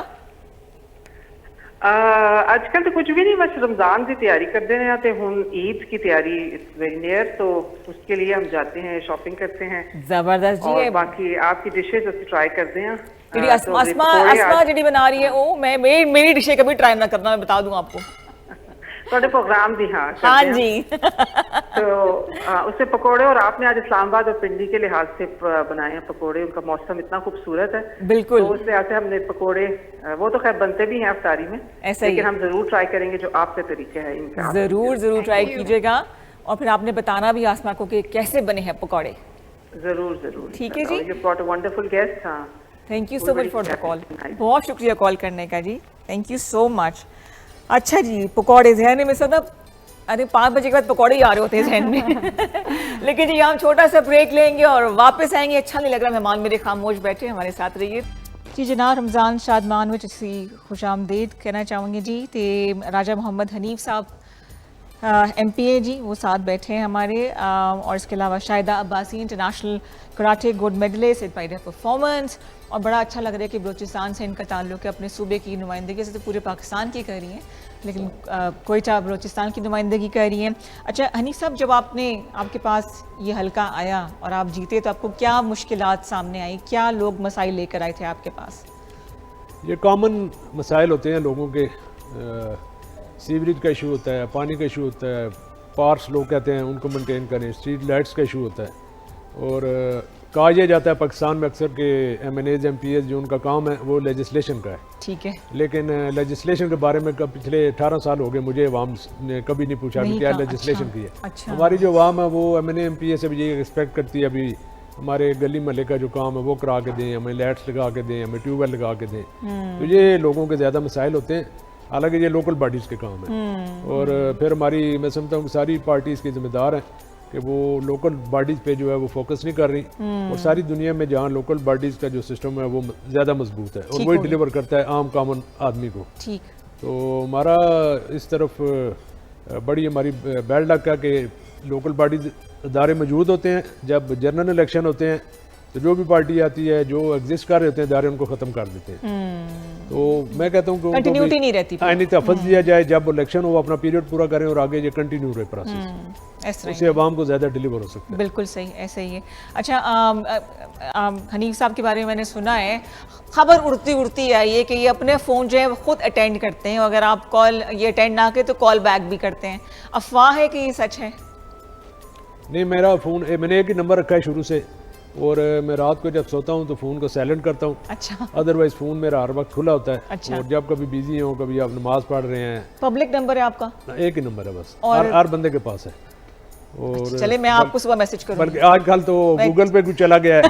आजकल तो कुछ भी नहीं, बस रमजान की तैयारी करते हैं ते हुन ईद की तैयारी वेरी नियर, तो उसके लिए हम जाते हैं, शॉपिंग करते हैं। जबरदस्त जी। और बाकी आपकी डिशेस ਅਸੀਂ ट्राई करते हैं। अस्मा जी बना रही है ओ, मैं मेरी डिशें कभी ट्राई ना करना, मैं बता दूं आपको। थोड़े प्रोग्राम भी हाँ जी। तो उससे पकोड़े, और आपने आज इस्लामाबाद और पिंडी के लिहाज से बनाए हैं पकोड़े, उनका मौसम इतना खूबसूरत है। बिल्कुल। तो उस लिहाज से हमने पकोड़े, वो तो खैर बनते भी हैं अफ्तारी में, लेकिन हम जरूर ट्राई करेंगे जो आपके तरीके हैं इनका। जरूर ट्राई कीजिएगा, और फिर आपने बताना भी आसमा को कि कैसे बने हैं पकौड़े। जरूर। ठीक है जी। You got a wonderful guest. हाँ, thank you so much for the call. बहुत शुक्रिया कॉल करने का जी, थैंक यू सो मच। अच्छा जी, पकौड़े जहन में सब, अरे 5 बजे के बाद पकौड़े ही आ रहे होते हैं जहन में। लेकिन जी हम छोटा सा ब्रेक लेंगे और वापस आएंगे। अच्छा नहीं लग रहा मेहमान मेरे खामोश बैठे, हमारे साथ रहिए जी। जनाब रमज़ान शादमान विच असी खुश आमदीद कहना चाहूँगी जी। तो राजा मोहम्मद हनीफ साहब MPA जी, वो साथ बैठे हैं हमारे, और इसके अलावा Shahida Abbasi international karate gold medalist by performance. और बड़ा अच्छा लग रहा है कि बलूचिस्तान से इनका ताल्लुक है, अपने सूबे की नुमाइंदगी से तो पूरे पाकिस्तान की कर रही हैं, लेकिन कोयटा बलूचिस्तान की नुमाइंदगी कर रही हैं। अच्छा हनीफ साहब, जब आपके पास ये हल्का आया और आप जीते तो आपको क्या मुश्किलात सामने आई, क्या लोग मसाइल लेकर आए थे आपके पास? ये कॉमन मसाइल होते हैं लोगों के, सीवरेज का इशू होता है, पानी का इशू होता है, पार्क्स लोग कहते हैं उनको मेंटेन करें, स्ट्रीट लाइट्स का इशू होता है। और कहा यह जाता है पाकिस्तान में अक्सर के MNAs MPAs जो उनका काम है वो लेजिस्लेशन का है। ठीक है। लेकिन लेजिस्लेशन के बारे में पिछले 18 साल हो गए मुझे अवाम ने कभी नहीं पूछा कि क्या लेजिस्लेशन की है। अच्छा। हमारी जो अवाम है वो MNA MPA से भी ये एक्सपेक्ट करती है अभी हमारे गली महल्ले का जो काम है वो करा के दें, हमें लाइट्स लगा के दें, हमें ट्यूबवेल लगा के दें। तो ये लोगों के ज़्यादा मसाइल होते हैं, हालांकि ये लोकल पार्टीज़ के काम है। और फिर हमारी, मैं समझता हूँ सारी पार्टीज़ की जिम्मेदार हैं कि वो लोकल बॉडीज़ पे जो है वो फोकस नहीं कर रही, और सारी दुनिया में जहाँ लोकल बॉडीज़ का जो सिस्टम है वो ज़्यादा मजबूत है और वही डिलीवर करता है आम कॉमन आदमी को। ठीक। तो हमारा इस तरफ बड़ी हमारी बैड लक है कि लोकल बॉडीज़ इदारे मौजूद होते हैं। जब जनरल इलेक्शन होते हैं तो जो भी पार्टी आती है, जो एग्जिस्ट कर रहे होते हैं इदारे, उनको ख़त्म कर देते हैं। तो मैं कहता हूँ कि कंटिन्यूटी नहीं रहती, आईनी तहफ़्फ़ुज़ दिया जाए, जब इलेक्शन हो अपना पीरियड पूरा करें और आगे ये कंटिन्यू रहे प्रोसेस, उससे आवाम को ज़्यादा डिलीवर हो सकता है। बिल्कुल सही, ऐसे ही है। अच्छा हनीफ साहब के बारे में मैंने सुना है, खबर उड़ती आई है कि ये अपने फ़ोन जो है वो खुद अटेंड करते हैं, अगर आप कॉल ये अटेंड ना करें तो कॉल बैक भी करते हैं। अफवाह है कि ये सच है? नहीं, मेरा फ़ोन, मैंने एक ही नंबर रखा है शुरू से, और मैं रात को जब सोता हूँ तो फ़ोन को साइलेंट करता हूँ। अच्छा। अदरवाइज फ़ोन मेरा हर वक्त खुला होता है। अच्छा। और जब कभी बिजी हो, कभी आप नमाज पढ़ रहे हैं। पब्लिक नंबर है आपका? एक ही नंबर है बस, और हर बंदे के पास है। और चले मैं आपको सुबह मैसेज करूँगी। बल्कि आजकल तो गूगल पे कुछ चला गया है।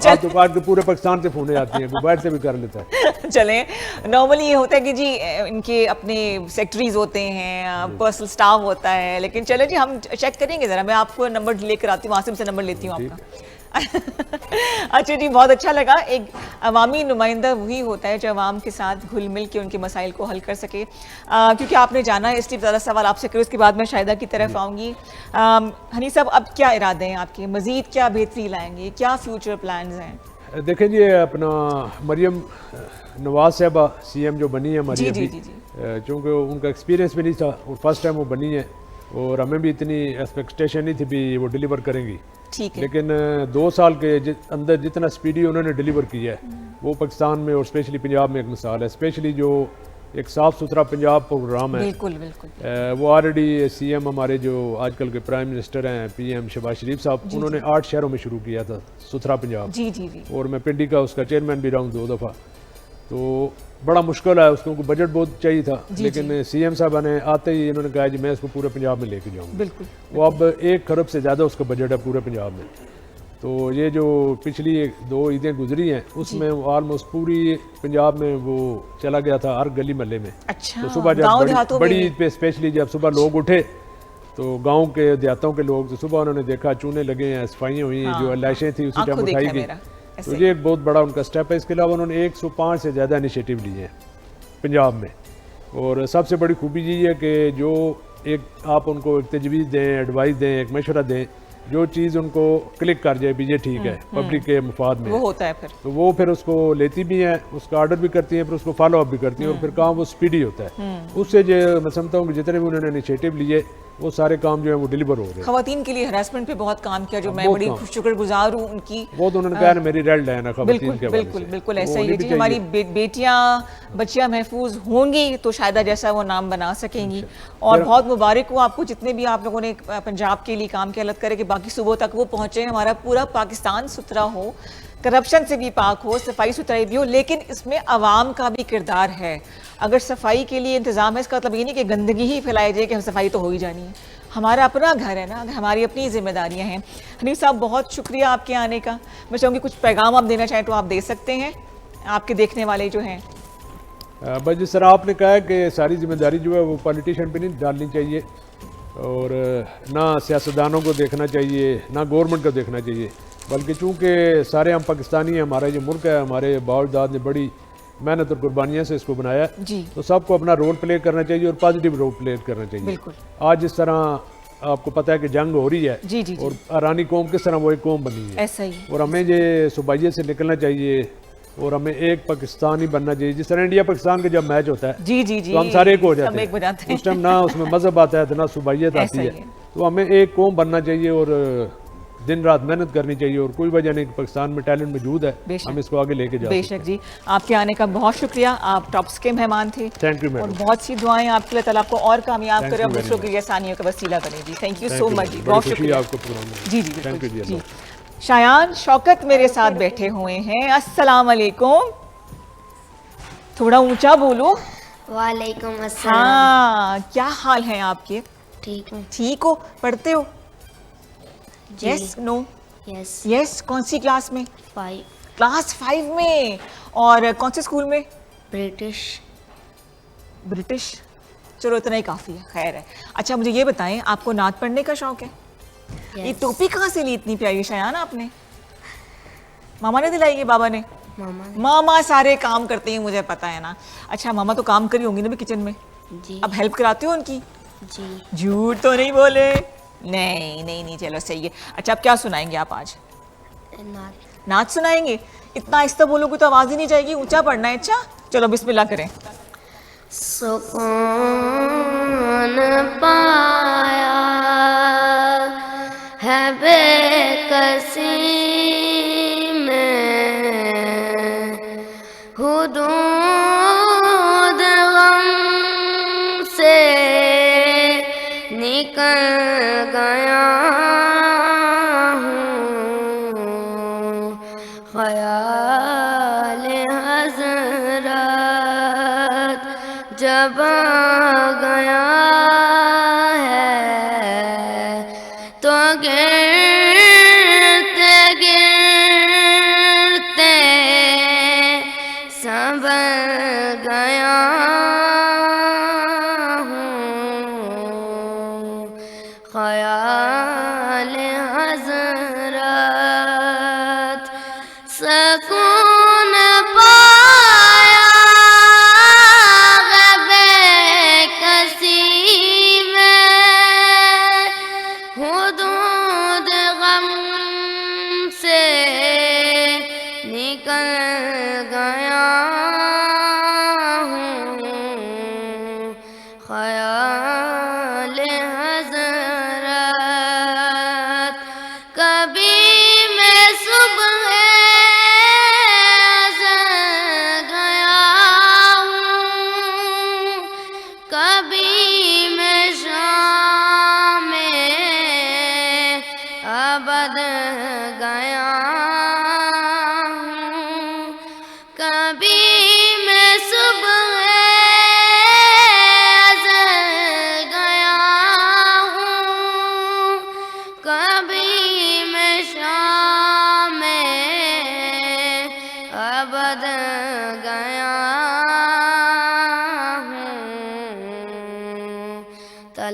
आज तो आज के पूरे पाकिस्तान से फ़ोनें आती हैं, मोबाइल से भी कर लेता है। चलें, नॉर्मली ये होता है कि जी इनके अपने सेक्रेटरीज होते हैं, पर्सनल स्टाफ होता है, लेकिन चले जी हम चेक करेंगे ज़रा। मैं आपको नंबर लेकर आती हूँ, आसिम से नंबर लेती हूँ आपका। अच्छा जी, बहुत अच्छा लगा। एक अवामी नुमाइंदा वही होता है जो अवाम के साथ घुल मिल के उनके मसाइल को हल कर सके। क्योंकि आपने जाना है, इसलिए ज़्यादा सवाल आपसे करूँ, उसके बाद मैं शाहिदा की तरफ आऊँगी। हनी साहब, अब क्या इरादे हैं आपके, मज़ीद क्या बेहतरी लाएंगे, क्या फ्यूचर प्लान्स हैं? देखें जी, अपना मरियम नवाज साहबा CM जो बनी है हमारी जी, अभी, जी, जी, चूँकि उनका एक्सपीरियंस भी नहीं था और फर्स्ट टाइम वो बनी है और हमें भी इतनी एक्सपेक्टेशन नहीं थी भी वो डिलीवर करेंगी, ठीक है। लेकिन 2 साल के अंदर जितना स्पीडी उन्होंने डिलीवर किया है वो पाकिस्तान में और स्पेशली पंजाब में एक मिसाल है। स्पेशली जो एक साफ़ सुथरा पंजाब प्रोग्राम है, बिल्कुल बिल्कुल, वो ऑलरेडी CM हमारे जो आजकल के प्राइम मिनिस्टर हैं PM शहबाज शरीफ साहब, उन्होंने 8 शहरों में शुरू किया था सुथरा पंजाब। जी जी जी। और मैं पिंडी का उसका चेयरमैन भी रहा हूँ 2 दफ़ा। तो बड़ा मुश्किल है, उसको बजट बहुत चाहिए था, लेकिन CM साहब ने आते ही इन्होंने कहा जी मैं इसको पूरे पंजाब में लेके जाऊँगा। बिल्कुल। वो अब 1 खरब से ज़्यादा उसका बजट है पूरे पंजाब में। तो ये जो पिछली 2 ईदें गुजरी हैं उसमें ऑलमोस्ट पूरी पंजाब में वो चला गया था, हर गली महल्ले में। अच्छा, तो सुबह जब बड़ी ईद पे स्पेशली जब सुबह लोग उठे तो गांव के देहातों के लोग तो सुबह उन्होंने देखा चूने लगे हैं, सफाइयाँ हुई हैं, जो लाशें थी उसी टाइम उठाई गई। तो ये एक बहुत बड़ा उनका स्टेप है। इसके अलावा उन्होंने 105 से ज़्यादा इनिशिएटिव लिए हैं पंजाब में। और सबसे बड़ी खूबी ये है कि जो एक आप उनको एक तजवीज़ दें, एडवाइस दें, एक मशवरा दें, जो चीज़ उनको क्लिक कर जाए भी ये ठीक है, पब्लिक के मुफाद में वो होता है फिर, तो वो फिर उसको लेती भी हैं, उसका ऑर्डर भी करती हैं, फिर उसको फॉलो अप भी करती हैं और फिर काम वो स्पीडी होता है। उससे जो मैं समझता हूँ कि जितने भी उन्होंने इनिशिएटिव लिए वो सारे काम जो है वो डिलीवर हो रहे हैं। खवातीन के लिए हरासमेंट पे बहुत काम किया, जो मैं बड़ी शुक्रगुजार हूँ उनकी। वो तो उन्होंने कहा ना मेरी रेड लाइन है खवातीन के। बिल्कुल बिल्कुल ऐसा ही है जी। हमारी बेटियाँ बच्चियाँ महफूज होंगी तो शायद जैसा वो नाम बना सकेंगी। और बहुत मुबारक हो आपको जितने भी आप लोगों ने पंजाब के लिए काम किया, अल्लाह करे कि बाकी सूबों तक वो पहुँचे, हमारा पूरा पाकिस्तान सुथरा हो, करप्शन से भी पाक हो, सफाई सुथराई भी हो। लेकिन इसमें अवाम का भी किरदार है। अगर सफाई के लिए इंतज़ाम है, इसका मतलब ये नहीं कि गंदगी ही फैलाई जाए कि हम सफाई तो हो ही जानी है। हमारा अपना घर है ना, हमारी अपनी जिम्मेदारियां हैं। हनीफ साहब बहुत शुक्रिया आपके आने का। मैं चाहूँगी कुछ पैगाम आप देना चाहें तो आप दे सकते हैं, आपके देखने वाले जो हैं। बस जिस तरह आपने कहा कि सारी जिम्मेदारी जो है वो पॉलिटिशियन पे नहीं डालनी चाहिए और ना सियासतदानों को देखना चाहिए, ना गवर्नमेंट को देखना चाहिए, बल्कि चूँकि सारे हम पाकिस्तानी हैं, हमारा ये मुल्क है, हमारे बाप-दाद ने बड़ी मेहनत और कुर्बानियाँ से इसको बनाया, तो सबको अपना रोल प्ले करना चाहिए और पॉजिटिव रोल प्ले करना चाहिए। बिल्कुल। आज जिस तरह आपको पता है कि जंग हो रही है जी जी जी। और ईरानी कौम किस तरह वो एक कौम बनी है, ऐसा ही। और हमें ये सुबाइयत से निकलना चाहिए और हमें एक पाकिस्तानी बनना चाहिए। जिस तरह इंडिया पाकिस्तान का जब मैच होता है जी जी जी, तो हम सारे एक हो जाते हैं, उस टाइम ना उसमें मजहब आता है ना सुबाइयत आती है। तो हमें एक कौम बनना चाहिए और दिन रात मेहनत करनी चाहिए और कोई वजह नहीं कि पाकिस्तान में टैलेंट मौजूद है, हम इसको आगे लेके जा सकते हैं। बेशक जी, आपके आने का बहुत शुक्रिया। आप टॉप्स के मेहमान थे। Thank you madam. और बहुत सी दुआएं आपके लिए, ताला आपको और कामयाब करे और दूसरों के लिए आसानियों का वसीला बने जी। थैंक यू सो मच जी, बहुत शुक्रिया आपको प्रोग्राम। जी जी थैंक यू जी। शायान शौकत मेरे साथ बैठे हुए हैं। अस्सलाम वालेकुम, थोड़ा ऊंचा बोलो। वालेकुम अस्सलाम। हाँ, क्या हाल है आपके? ठीक हूँ। ठीक हो? पढ़ते हो? Yes no? Yes yes. कौन सी क्लास में? 5। क्लास 5 में। और कौन से स्कूल में? ब्रिटिश। ब्रिटिश, चलो इतना ही काफ़ी है, खैर है। अच्छा मुझे ये बताएं, आपको नात पढ़ने का शौक है? ये टोपी कहाँ से ली इतनी प्यारी शायान आपने? मामा ने दिलाई है, बाबा ने? मामा सारे काम करते हैं, मुझे पता है ना। अच्छा मामा तो काम करी होंगी ना भी किचन में? जी। अब हेल्प कराते हो उनकी? जी। झूठ तो नहीं बोले? नहीं नहीं नहीं, चलो सही है। अच्छा अब क्या सुनाएंगे आप आज? नाच सुनाएंगे? इतना आहिस्ता बोलोगे तो आवाज़ ही नहीं जाएगी, ऊंचा पढ़ना है। अच्छा चलो बिस्मिल्लाह करें। सुकून पाया है बेकसी में, हुदूद गम से निकल गया हूँ, ख्याल हज़रत जब आ गया है तो गिरते गिरते संभल गया हूँ, ख्याल हज़रत सुकून पाया हुदूद गम से निकल गया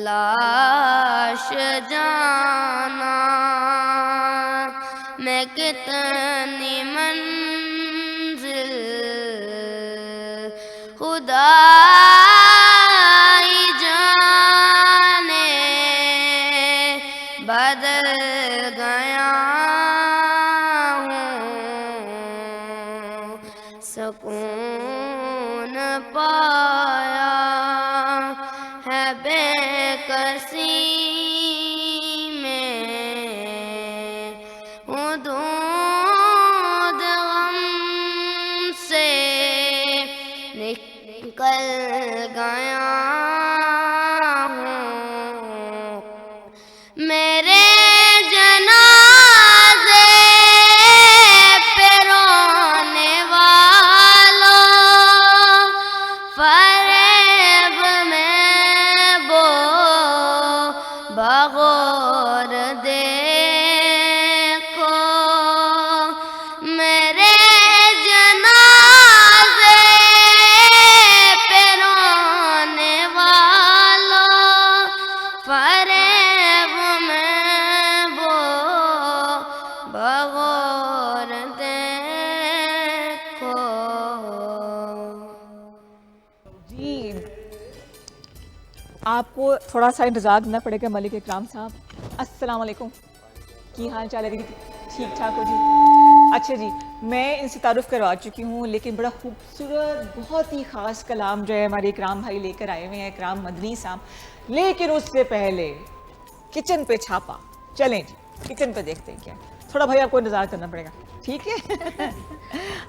तलाश जाना मैं कितनी मंजिल खुदा ही जाने बदल गया हूँ सुकून पाया है बेकसी में हूँ दूध गम से निकल गया हूँ मेरे जनाजे पे रोने वालों फरेब में वो बगौर देखो मेरे जनाजे पे रोने वालों फरेब में वो बगौर देखो। जी आपको थोड़ा सा इंतज़ार करना पड़ेगा मलिक इकराम साहब। अस्सलाम वालेकुम, की हाल चाल है? ठीक ठाक हो जी? अच्छा जी, मैं इनसे तारुफ़ करवा चुकी हूँ, लेकिन बड़ा खूबसूरत बहुत ही ख़ास कलाम जो है हमारे इकराम भाई लेकर आए हुए हैं, इकराम मदनी साहब। लेकिन उससे पहले किचन पे छापा, चलें जी किचन पे देखते हैं क्या। थोड़ा भाई आपको इंतज़ार करना पड़ेगा, ठीक है?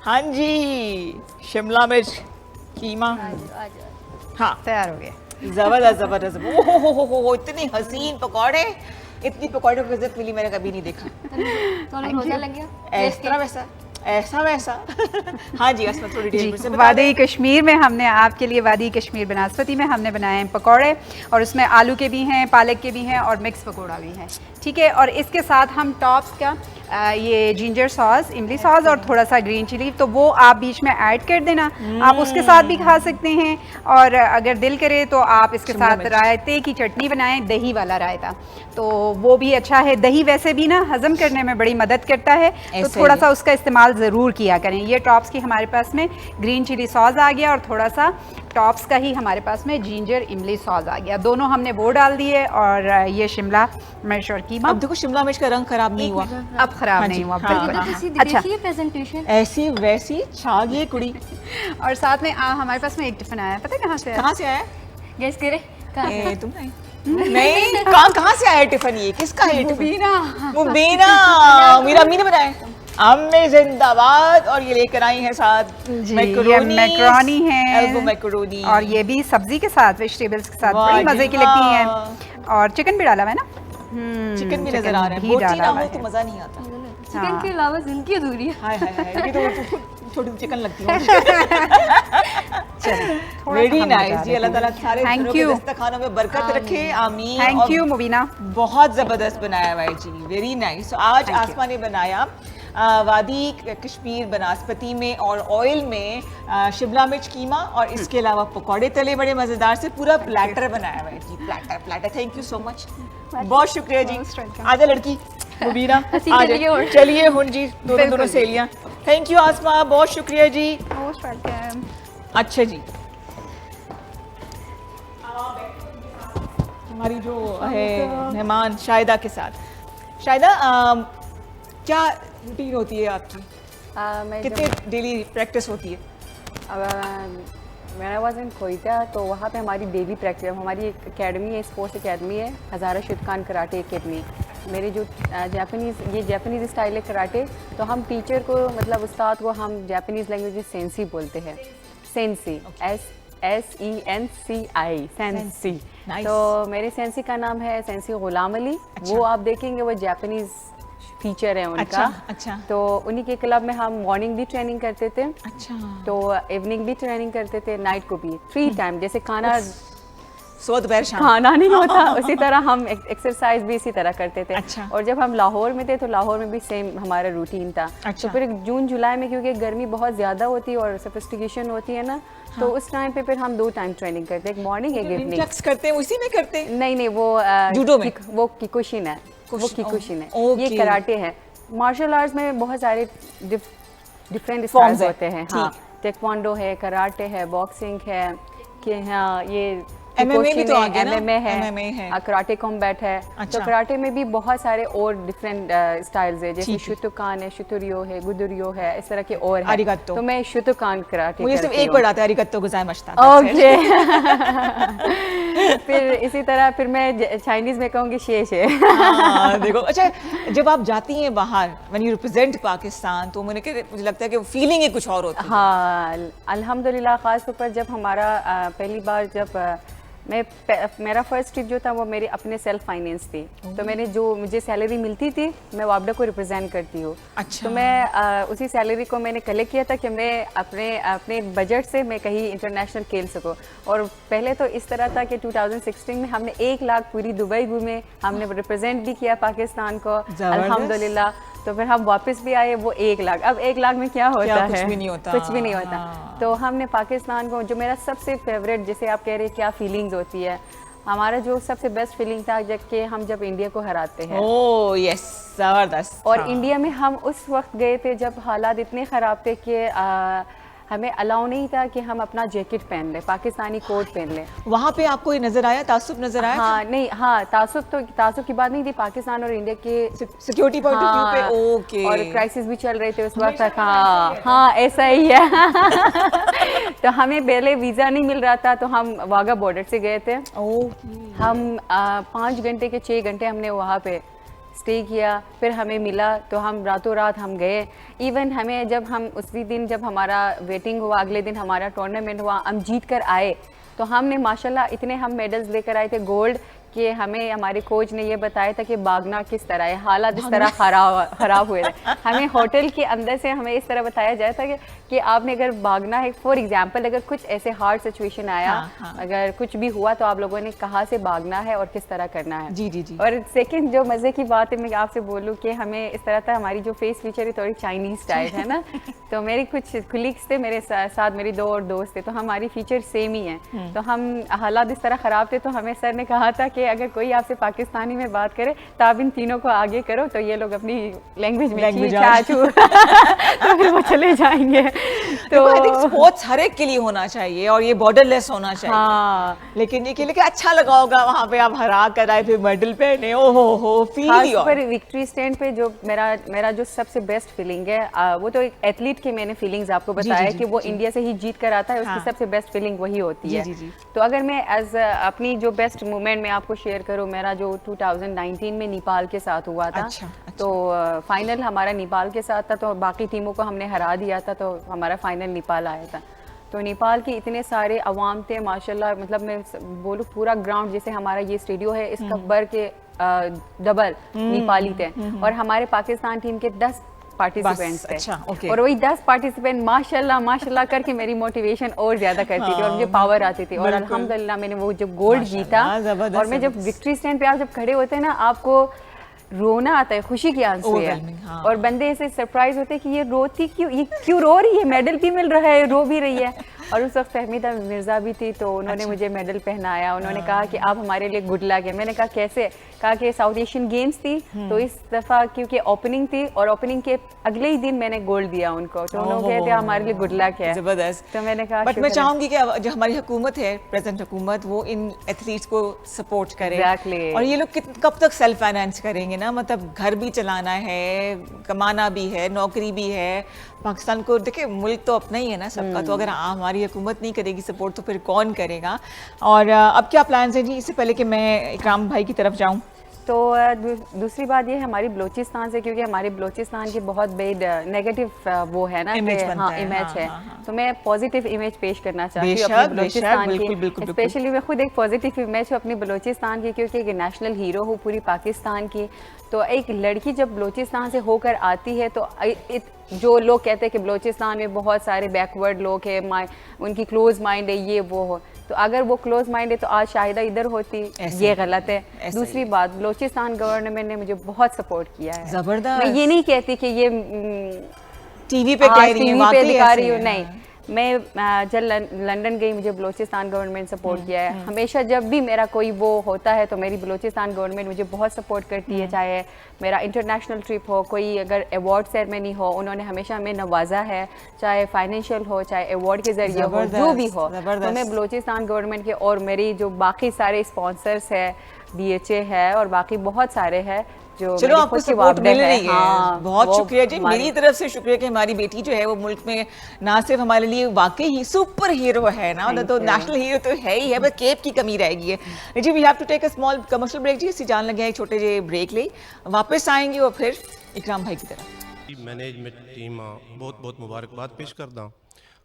हाँ जी, शिमला मिर्च कीमा, हाँ तैयार हो गया। जबरदस्त जबरदस्त। ओहो इतनी हसीन पकौड़े, इतनी पकौड़े की इज्जत मिली मैंने कभी नहीं देखा। रोजा लग गया ऐसा वैसा ऐसा वैसा। हाँ जी असमा थोड़ी देर से वादी कश्मीर में हमने आपके लिए वादी कश्मीर बनास्पति में हमने बनाए हैं पकौड़े, और उसमें आलू के भी हैं, पालक के भी हैं और मिक्स पकौड़ा भी है, ठीक है। और इसके साथ हम टॉप्स का ये जिंजर सॉस, इमली सॉस और थोड़ा सा ग्रीन चिली, तो वो आप बीच में ऐड कर देना। आप उसके साथ भी खा सकते हैं, और अगर दिल करे तो आप इसके साथ रायते की चटनी बनाएं, दही वाला रायता, तो वो भी अच्छा है। दही वैसे भी ना हजम करने में बड़ी मदद करता है, तो थोड़ा सा उसका इस्तेमाल ज़रूर किया करें। ये टॉप्स की हमारे पास में ग्रीन चिली सॉस आ गया, और थोड़ा सा टॉप्स का ही हमारे पास में जिंजर इमली सॉस आ गया, दोनों हमने वो डाल दिए। और ये शिमला मिर्च और कीमा, अब देखो शिमला मिर्च का रंग खराब नहीं हुआ, अब खराब नहीं हुआ, बिल्कुल अच्छा प्रेजेंटेशन ऐसी वैसी छा गई कुड़ी। और साथ में हमारे पास में एक टिफिन आया, पता है कहाँ से आया? गेस करे तुम नहीं कहाँ से आया टिफिन? ये किसका है? मुबीना मेरा अम्मी ने बनाया, अम्मी जिंदाबाद। और ये लेकर आई हैं साथ मैकरोनी है, मैकरोनी, और ये भी सब्जी के साथ, वेजिटेबल्स के साथ बड़ी मजे की लगती हैं। और चिकन भी डाला हुआ है ना, चिकन भी नजर आ रहा है, बोटी ना हो तो मजा नहीं आता। चिकन के अलावा जिंदगी अधूरी है। हाय हाय हाय, ये तो थोड़ी चिकन लगती है। वेरी नाइस जी, अल्लाह ताला सारे खानों में बरकत रखे, आमीन। थैंक यू मुबीना, बहुत जबरदस्त बनाया हुआ है जी, वेरी नाइस। आज आसमा ने बनाया वादी कश्मीर बनास्पति में और ऑयल में शिमला मिर्च कीमा, और इसके अलावा पकौड़े तले बड़े मज़ेदार से, पूरा प्लेटर बनाया हुआ है जी, platter. Thank you so much, बहुत शुक्रिया जी। आजा लड़की मुबीना, चलिए हुन जी दोनों सहेलियाँ। थैंक यू आसमा, बहुत शुक्रिया जी। अच्छा जी, हमारी जो है मेहमान शाहिदा के साथ। शाहिदा क्या रूटीन होती है आपकी? कितनी डेली प्रैक्टिस होती है? मैं वाज इन कोयटा, तो वहाँ पे हमारी डेली प्रैक्टिस, हमारी एक एकेडमी है, स्पोर्ट्स एकेडमी है, हज़ारा शिदखान कराटे एकेडमी। मेरे जो जापानीज़ स्टाइल है कराटे, तो हम टीचर को मतलब उस्ताद को हम जापानीज़ लैंग्वेज में सेंसी बोलते हैं, सेंसी, SENCI, सेंसी। तो मेरे सेंसी का नाम है सेंसी गुलाम अली। वो आप देखेंगे वो जापानीज़ टीचर है उनका। अच्छा। तो उन्हीं के क्लब में हम मॉर्निंग भी ट्रेनिंग करते थे, अच्छा, तो इवनिंग भी ट्रेनिंग करते थे, नाइट को भी 3 टाइम, जैसे खाना सुबह दोपहर शाम खाना नहीं होता। उसी तरह हम एक्सरसाइज भी इसी तरह करते थे। अच्छा। और जब हम लाहौर में थे तो लाहौर में भी सेम हमारा रूटीन था। अच्छा। तो फिर जून जुलाई में क्योंकि गर्मी बहुत ज़्यादा होती है और सोफिस्टिकेशन होती है ना, तो उस टाइम पे फिर हम 2 टाइम ट्रेनिंग करते हैं, एक मॉर्निंग एक इवनिंग। रिफ्लेक्स करते हैं उसी में करते? नहीं वो जूडो में वो किकुशिन है, वो किकुशिन है, ओके। ये कराटे है। मार्शल आर्ट्स में बहुत सारे डिफरेंट स्टाइल्स होते हैं। हाँ, टेक्वांडो है, कराटे है, बॉक्सिंग है, कि हाँ ये MMA भी तो आ गया ना? MMA MMA है। कराटे कॉम्बैट है। अच्छा। तो कराटे में भी बहुत सारे और डिफरेंट स्टाइल्स है, जैसे शुतुकान है, शुतुरियो है, गुदुरियो है, इस तरह के और है। आरिगत्तो। तो मैं शुतुकान कराटे मुझे सिर्फ एक वर्ड आता है, आरिगत्तो गोजाइमाशिता। ओके। फिर इसी तरह फिर मैं चाइनीज में कहूँगी शेष है। हाँ, देखो अच्छा, जब आप जाती हैं बाहर, व्हेन यू रिप्रेजेंट पाकिस्तान, तो मुझे लगता है कि फीलिंग ही कुछ और होती है। हाँ, अल्हम्दुलिल्लाह, ख़ास तौर पर जब हमारा पहली बार जब मेरा फर्स्ट ट्रिप जो था वो मेरी अपने सेल्फ फाइनेंस थी। तो मैंने जो मुझे सैलरी मिलती थी, मैं वापडा को रिप्रेजेंट करती हूँ। अच्छा। तो मैं उसी सैलरी को मैंने कलेक्ट किया था कि मैं अपने बजट से मैं कहीं इंटरनेशनल खेल सकूँ। और पहले तो इस तरह था कि 2016 में हमने 1 लाख पूरी दुबई घूमे, हमने रिप्रेजेंट भी किया पाकिस्तान को अल्हम्दुलिल्लाह। तो फिर हम वापस भी आए, वो 1 लाख। अब 1 लाख में क्या होता है? कुछ भी नहीं होता। कुछ भी नहीं होता। तो हमने पाकिस्तान को, जो मेरा सबसे फेवरेट, जैसे आप कह रहे हैं क्या फीलिंग्स होती है, हमारा जो सबसे बेस्ट फीलिंग था जब इंडिया को हराते हैं। ओह यस, जबरदस्त। और इंडिया में हम उस वक्त गए थे जब हालात इतने ख़राब थे कि हमें अलाउ नहीं था कि हम अपना जैकेट पहन लें, पाकिस्तानी कोट पहन लें। वहाँ पे आपको ये नजर आया, तासुब नजर आया? हाँ, नहीं, हाँ, तासुब की बात नहीं थी, पाकिस्तान और इंडिया के सिक्योरिटी पॉइंट ऑफ व्यू पे। ओके। और क्राइसिस भी चल रहे थे उस वक्त। हाँ, ऐसा ही है। तो हमें पहले वीज़ा नहीं मिल रहा था, तो हम वाघा बॉर्डर से गए थे। हम 5 घंटे के 6 घंटे हमने वहाँ पे स्टे किया, फिर हमें मिला, तो हम रातों रात हम गए। इवन हमें जब हम उसी दिन जब हमारा वेटिंग हुआ, अगले दिन हमारा टूर्नामेंट हुआ, हम जीत कर आए। तो हमने माशाल्लाह इतने हम मेडल्स लेकर आए थे गोल्ड, कि हमें हमारे कोच ने ये बताया था कि भागना किस तरह है, हालात इस तरह ख़राब हुए थे। हमें होटल के अंदर से हमें इस तरह बताया जाता था कि आपने अगर भागना है, फॉर एग्जांपल अगर कुछ ऐसे हार्ड सिचुएशन आया, अगर कुछ भी हुआ, तो आप लोगों ने कहाँ से भागना है और किस तरह करना है। जी जी जी। और सेकंड जो मज़े की बात है, मैं आपसे बोलूँ कि हमें इस तरह था, हमारी जो फेस फीचर है थोड़ी चाइनीज़ टाइप है ना। तो मेरे कुछ कुलीग्स थे मेरे साथ, मेरी 2 और दोस्त थे, तो हमारी फीचर सेम ही है। तो हम हालात इस तरह ख़राब थे, तो हमें सर ने कहा था कि अगर कोई आपसे पाकिस्तानी में बात करे तो आप इन तीनों को आगे करो, तो ये लोग अपनी लैंग्वेज में तो फिर वो चले जाएंगे। तो स्पोर्ट्स हर एक के लिए होना चाहिए और ये बॉर्डरलेस होना चाहिए। हाँ। लेकिन ये लेकिन अच्छा लगा होगा वहाँ पे आप हरा कर आए, फिर मेडल पहने, ओहो फील पर विक्ट्री स्टैंड पे जो मेरा जो सबसे बेस्ट फीलिंग है, वो तो एक एथलीट की मैंने फीलिंग्स आपको बताया कि वो इंडिया से ही जीत कर आता है, उसकी सबसे बेस्ट फीलिंग वही होती है। तो अगर मैं एज अपनी जो बेस्ट मोमेंट में आपको शेयर करूँ, मेरा जो 2019 में नेपाल के साथ हुआ था। अच्छा। तो फाइनल हमारा नेपाल के साथ था, तो बाकी टीमों को हमने हरा दिया था, तो हमारा फाइनल नेपाल आया था। तो नेपाल के इतने सारे अवाम थे माशाल्लाह, मतलब मैं बोलूँ पूरा ग्राउंड, जैसे हमारा ये स्टेडियो है इसका भर के डबल नेपाली थे। और हमारे पाकिस्तान टीम के 10 पार्टिसिपेंट्स थे। अच्छा, okay। और वही 10 पार्टिसिपेंट माशाल्लाह करके मेरी मोटिवेशन और ज्यादा करती थी और मुझे पावर आती थी। और अल्हम्दुलिल्लाह मैंने वो जब गोल्ड जीता, और मैं जब विक्ट्री स्टैंड पे आप जब खड़े होते हैं ना, आपको रोना आता है, खुशी की आंसू है। हाँ। और बंदे ऐसे सरप्राइज होते हैं कि ये रोती क्यों, ये क्यों रो रही है, मेडल भी मिल रहा है, रो भी रही है। और उस वक्त फहमीदा मिर्ज़ा भी थी, तो उन्होंने मुझे मेडल पहनाया। उन्होंने कहा कि आप हमारे लिए गुड लक है। मैंने कहा कैसे? कहा कि साउथ एशियन गेम्स थी, तो इस दफ़ा क्योंकि ओपनिंग थी और ओपनिंग के अगले ही दिन मैंने गोल्ड दिया उनको, तो उन्होंने कहते हैं हमारे लिए गुड लक है। जबरदस्त। तो मैंने कहा बट मैं चाहूंगी कि जो हमारी हुकूमत है, प्रेजेंट हुकूमत, वो इन एथलीट्स को सपोर्ट करे। Exactly। और ये लोग कब तक सेल्फ फाइनेंस करेंगे ना, मतलब घर भी चलाना है, कमाना भी है, नौकरी भी है। पाकिस्तान को देखिए, मुल्क तो अपना ही है ना सबका, तो अगर हमारी हुकूमत नहीं करेगी सपोर्ट, तो फिर कौन करेगा? और अब क्या प्लान्स हैं जी, इससे पहले कि मैं इकराम भाई की तरफ जाऊँ? तो दूसरी बात ये हमारी बलोचिस्तान से, क्योंकि हमारे बलोचिस्तान की बहुत बेड नेगेटिव वो है ना, इमेज है। तो मैं पॉजिटिव इमेज पेश करना चाहती हूँ अपने बलोचिस्तान की। स्पेशली मैं खुद एक पॉजिटिव इमेज हूँ अपनी बलोचिस्तान की, क्योंकि एक नेशनल हीरो हूँ पूरी पाकिस्तान की। तो एक लड़की जब बलोचिस्तान से होकर आती है, तो जो लोग कहते हैं कि बलोचिस्तान में बहुत सारे बैकवर्ड लोग हैं, उनकी क्लोज माइंड है, ये वो हो, तो तो अगर वो क्लोज माइंड है तो आज शाहिदा इधर होती, ये गलत है। दूसरी बात, बलूचिस्तान गवर्नमेंट ने मुझे बहुत सपोर्ट किया है। जबरदस्त। मैं ये नहीं कहती कि ये टीवी पे कह रही है, दिखा रही हूँ, नहीं। मैं जब लंदन गई, मुझे बलूचिस्तान गवर्नमेंट सपोर्ट किया है। हमेशा जब भी मेरा कोई वो होता है तो मेरी बलूचिस्तान गवर्नमेंट मुझे बहुत सपोर्ट करती है। चाहे मेरा इंटरनेशनल ट्रिप हो, कोई अगर अवार्ड सेरेमनी हो, उन्होंने हमेशा हमें नवाजा है, चाहे फाइनेंशियल हो, चाहे अवार्ड के जरिए हो, जो भी हो। तो मैं बलूचिस्तान गवर्नमेंट के और मेरी जो बाकी सारे स्पॉन्सर्स है, DHA है और बाकी बहुत सारे हैं जो चलो आपको सपोर्ट मिल रही है। हाँ, बहुत शुक्रिया जी, मेरी तरफ से शुक्रिया कि हमारी बेटी जो है वो मुल्क में ना सिर्फ हमारे लिए वाकई ही सुपर हीरो है ना, तो नेशनल हीरो तो है ही है, बस केप की कमी रहेगी है जी। We have to take a small commercial break जी, इसी जान लगे एक छोटे जे ब्रेक ले, वापस आएंगे और फिर इकराम भाई की तरफ। मैनेजमेंट टीम बहुत बहुत मुबारकबाद पेश करदा।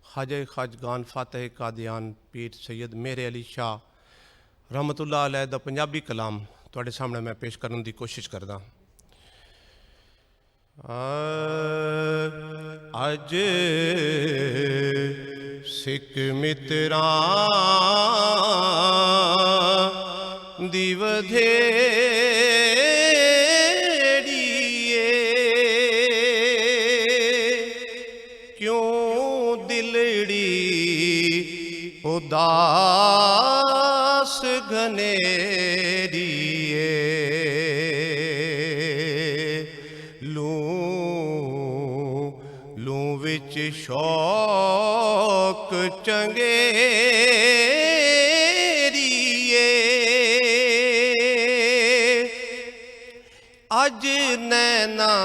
ख्वाजा खाजगान फातह कादियान पीर सैयद मेरे अली शाह रहमतुल्लाह अलैह दा पंजाबी कलाम ਤੁਹਾਡੇ ਸਾਹਮਣੇ ਮੈਂ ਪੇਸ਼ ਕਰਨ ਦੀ ਕੋਸ਼ਿਸ਼ ਕਰਦਾ। ਅੱਜ ਸਿੱਖ ਮਿੱਤਰਾਂ ਦੀ ਵਧੇੜੀਏ ਕਿਉਂ ਦਿਲੜੀ ਉਦਾਸ ਘਨੇਰੀ शौक चंगेरिए अज नैना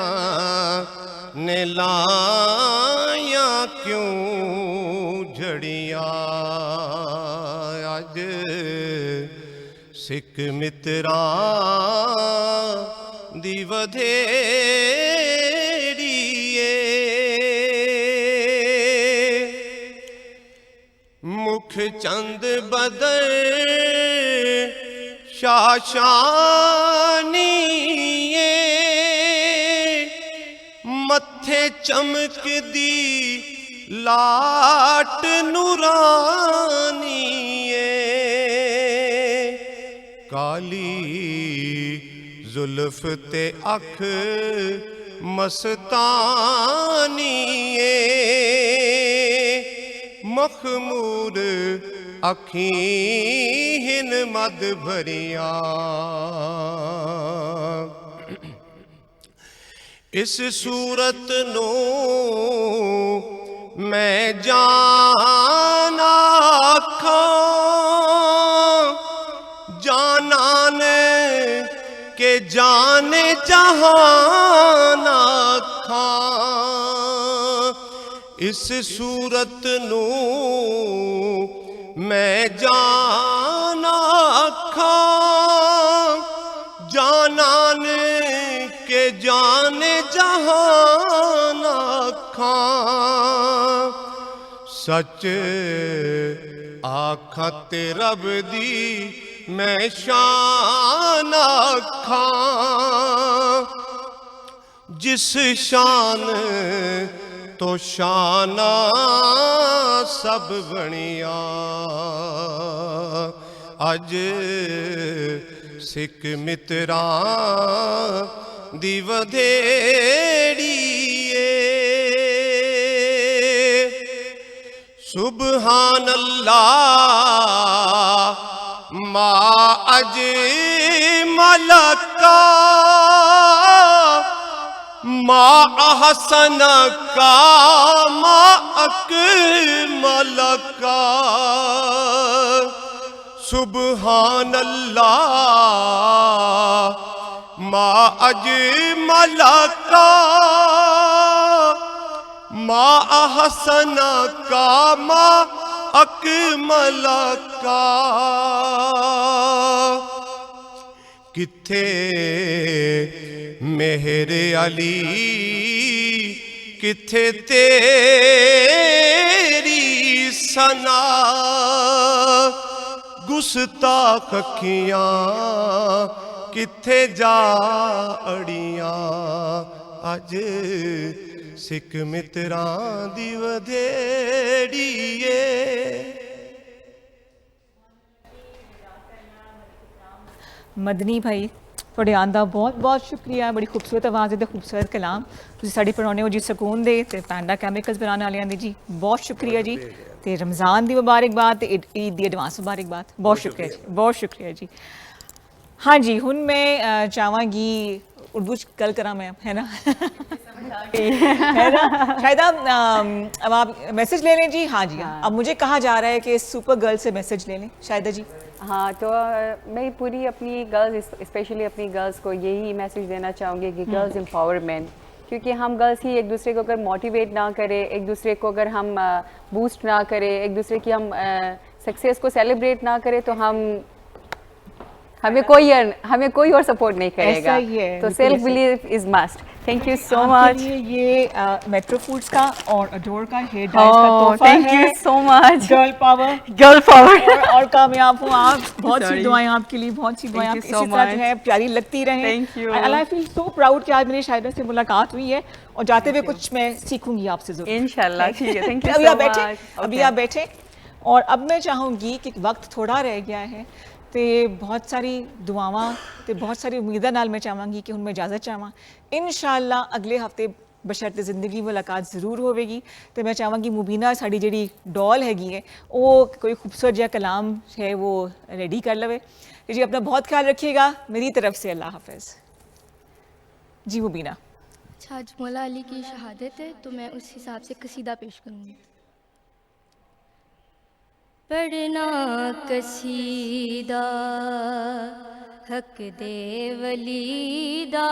ने लाया क्यों झड़िया। अज सिख मित्रा दी ਵਧੇੜੀਏ मुख चंद बदर शाशानिए मथे चमक दी लाट नूरानिए काली जुल्फ ते अख मस्तानिए मखमूर अखीन मद भरिया। इस सूरत नो मैं जान आखा जानान के जाने जहान आखा। इस सूरत नू मैं जान आखा जानान के जाने जहान आखा। सच आखा ते रब दी मैं शान आखा जिस शान तो शाना सब बनिया। अज सिख मित्रा दी ਵਧੇੜੀਏ सुबहान अल्लाह मा अज मलका मा अहसन का मा अकमल का। सुबहान अल्लाह मा अजमल का मा अहसन का मा अकमल का। किथे मेहरे अली किथे तेरी सना गुस्ताख अखियां किथे जा अड़ियां। अज सिख मित्रां दी ਵਧੇੜੀਏ ਮਦਨੀ ਭਾਈ ਤੁਹਾਡੇ ਆਉਣ ਦਾ ਬਹੁਤ ਬਹੁਤ ਸ਼ੁਕਰੀਆ। ਬੜੀ ਖੂਬਸੂਰਤ ਆਵਾਜ਼ ਤੇ ਖੂਬਸੂਰਤ ਕਲਾਮ ਤੁਸੀਂ ਸਾਡੇ ਪਰੌਣੇ ਹੋ ਜੀ ਸਕੂਨ ਦੇ ਤੇ ਪੈਂਡਾ ਕੈਮੀਕਲਸ ਬਣਾਉਣ ਵਾਲਿਆਂ ਦੀ ਜੀ ਬਹੁਤ ਸ਼ੁਕਰੀਆ ਜੀ। ਤੇ ਰਮਜ਼ਾਨ ਦੀ ਮੁਬਾਰਕਬਾਦ ਤੇ ਈਦ ਦੀ ਐਡਵਾਂਸ ਮੁਬਾਰਕਬਾਦ। ਬਹੁਤ ਸ਼ੁਕਰੀਆ ਜੀ, ਬਹੁਤ ਸ਼ੁਕਰੀਆ ਜੀ। हाँ जी, हुन मैं चाहवांगी उर्दू च गल करा मैं, है ना है ना शायद अब आप मैसेज ले लें जी। हाँ जी, हाँ। अब मुझे कहा जा रहा है कि सुपर गर्ल से मैसेज ले लें शायदा जी। हाँ, तो मैं पूरी अपनी गर्ल्स, स्पेशली अपनी गर्ल्स को यही मैसेज देना चाहूँगी कि गर्ल्स एम्पावरमेंट, क्योंकि हम गर्ल्स ही एक दूसरे को अगर मोटिवेट ना करें, एक दूसरे को अगर हम बूस्ट ना करें, एक दूसरे की हम सक्सेस को सेलिब्रेट ना करें तो हमें कोई और सपोर्ट नहीं करेगा। ऐसा ही है, तो self believe is must. Thank you so much. ये मेट्रो फूड्स का और अडोर का हेयर डाइज का तोहफा है। Thank you so much. Girl power और कामयाब हो आप। बहुत सी दुआएं आपके लिए, बहुत सी दुआएं आपकी इसी तरह जो है प्यारी लगती रहे। Thank you. I feel so proud कि आज मेरी शायदा से मुलाकात हुई है और जाते हुए कुछ मैं सीखूंगी आपसे जरूर इंशाल्लाह। ठीक है, थैंक यू। अभी आप बैठे और अब मैं चाहूँगी कि वक्त थोड़ा रह गया है तो बहुत सारी दुआवां तो बहुत सारी उम्मीदां नाल मैं चाहांगी कि हुण मैं इजाज़त चाहां। इंशाअल्लाह अगले हफ्ते बशर्ते ज़िंदगी मुलाकात ज़रूर होवेगी। तो मैं चाहांगी मुबीना साड़ी जिहड़ी डॉल हैगी है वो कोई खूबसूरत जिहा कलाम है वो रेडी कर लवे। जी अपना बहुत ख्याल रखिएगा। मेरी तरफ से अल्लाह हाफ़िज़। जी मुबीना। अच्छा, आज मौला अली की शहादत है तो मैं उस हिसाब से कसीदा पेश करूँगी। पढ़ना कसीदा हक दे वलीदा,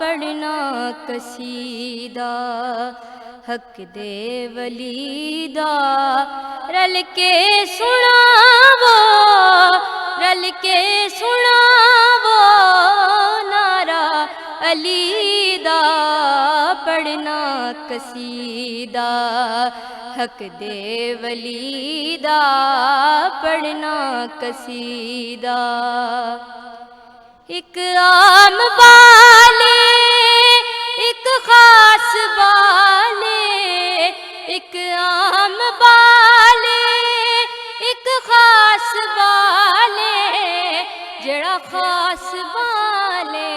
पढ़ना कसीदा हक दे वलीदा, रल के सुनावो नारा अलीदा, पढ़ना कसीदा हक दे वलीदा, पढ़ना कसीदा। एक आम वाले एक खास वाले, एक आम वाले एक खास वाले, जड़ा खास वाले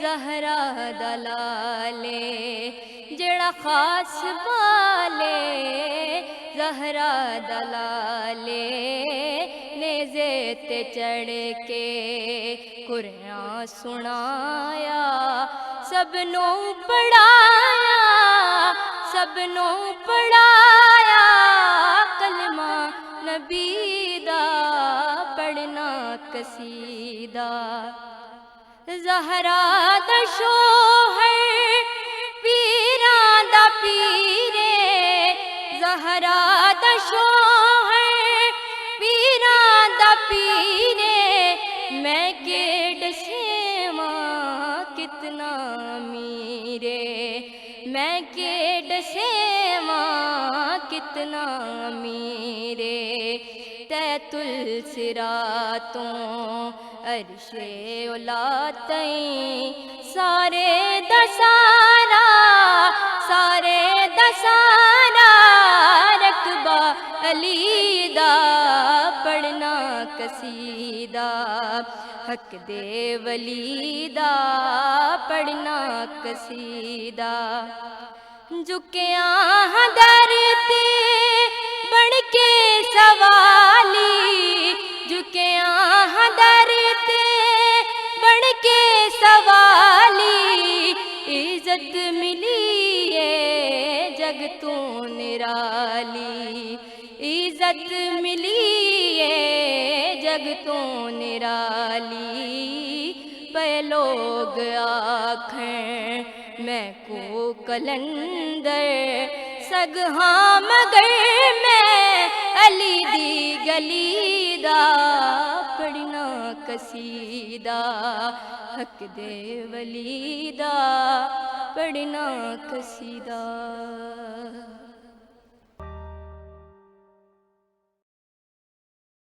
ज़हरा दलाले, जड़ा खास वाले ज़हरा दलाले, नेज़े ते चढ़ के कुरान सुनाया, सबनों पढ़ाया, सबनों पढ़ाया, कलमा नबी दा पढ़ना कसीदा। ज़हरा दा शोहर पीरां दा पीरे, ज़हरा दा शोहर पीरां दा पीरे, मैं केड़ सेवां कितना मीरे, मैं केड़ सेवां कितना मीरे, तैतुल सिरातों अर्शे उला तई, सारे दसारा रकबा अलीदा, पढ़ना कसीदा हक दे वलीदा, पढ़ना कसीदा। झुकिया दर ते बन के सवाली, झुकिया दर ते बन के सवाली, इज्जत मिली है जग तू निराली, इज्जत मिली है जग तू निराली, पे लोग आखें मैं को कलंदर, सगहा मगर मैं अली दी गली दा, पढ़ना कसीदा हक दे वलीदा, पढ़ना कसीदा।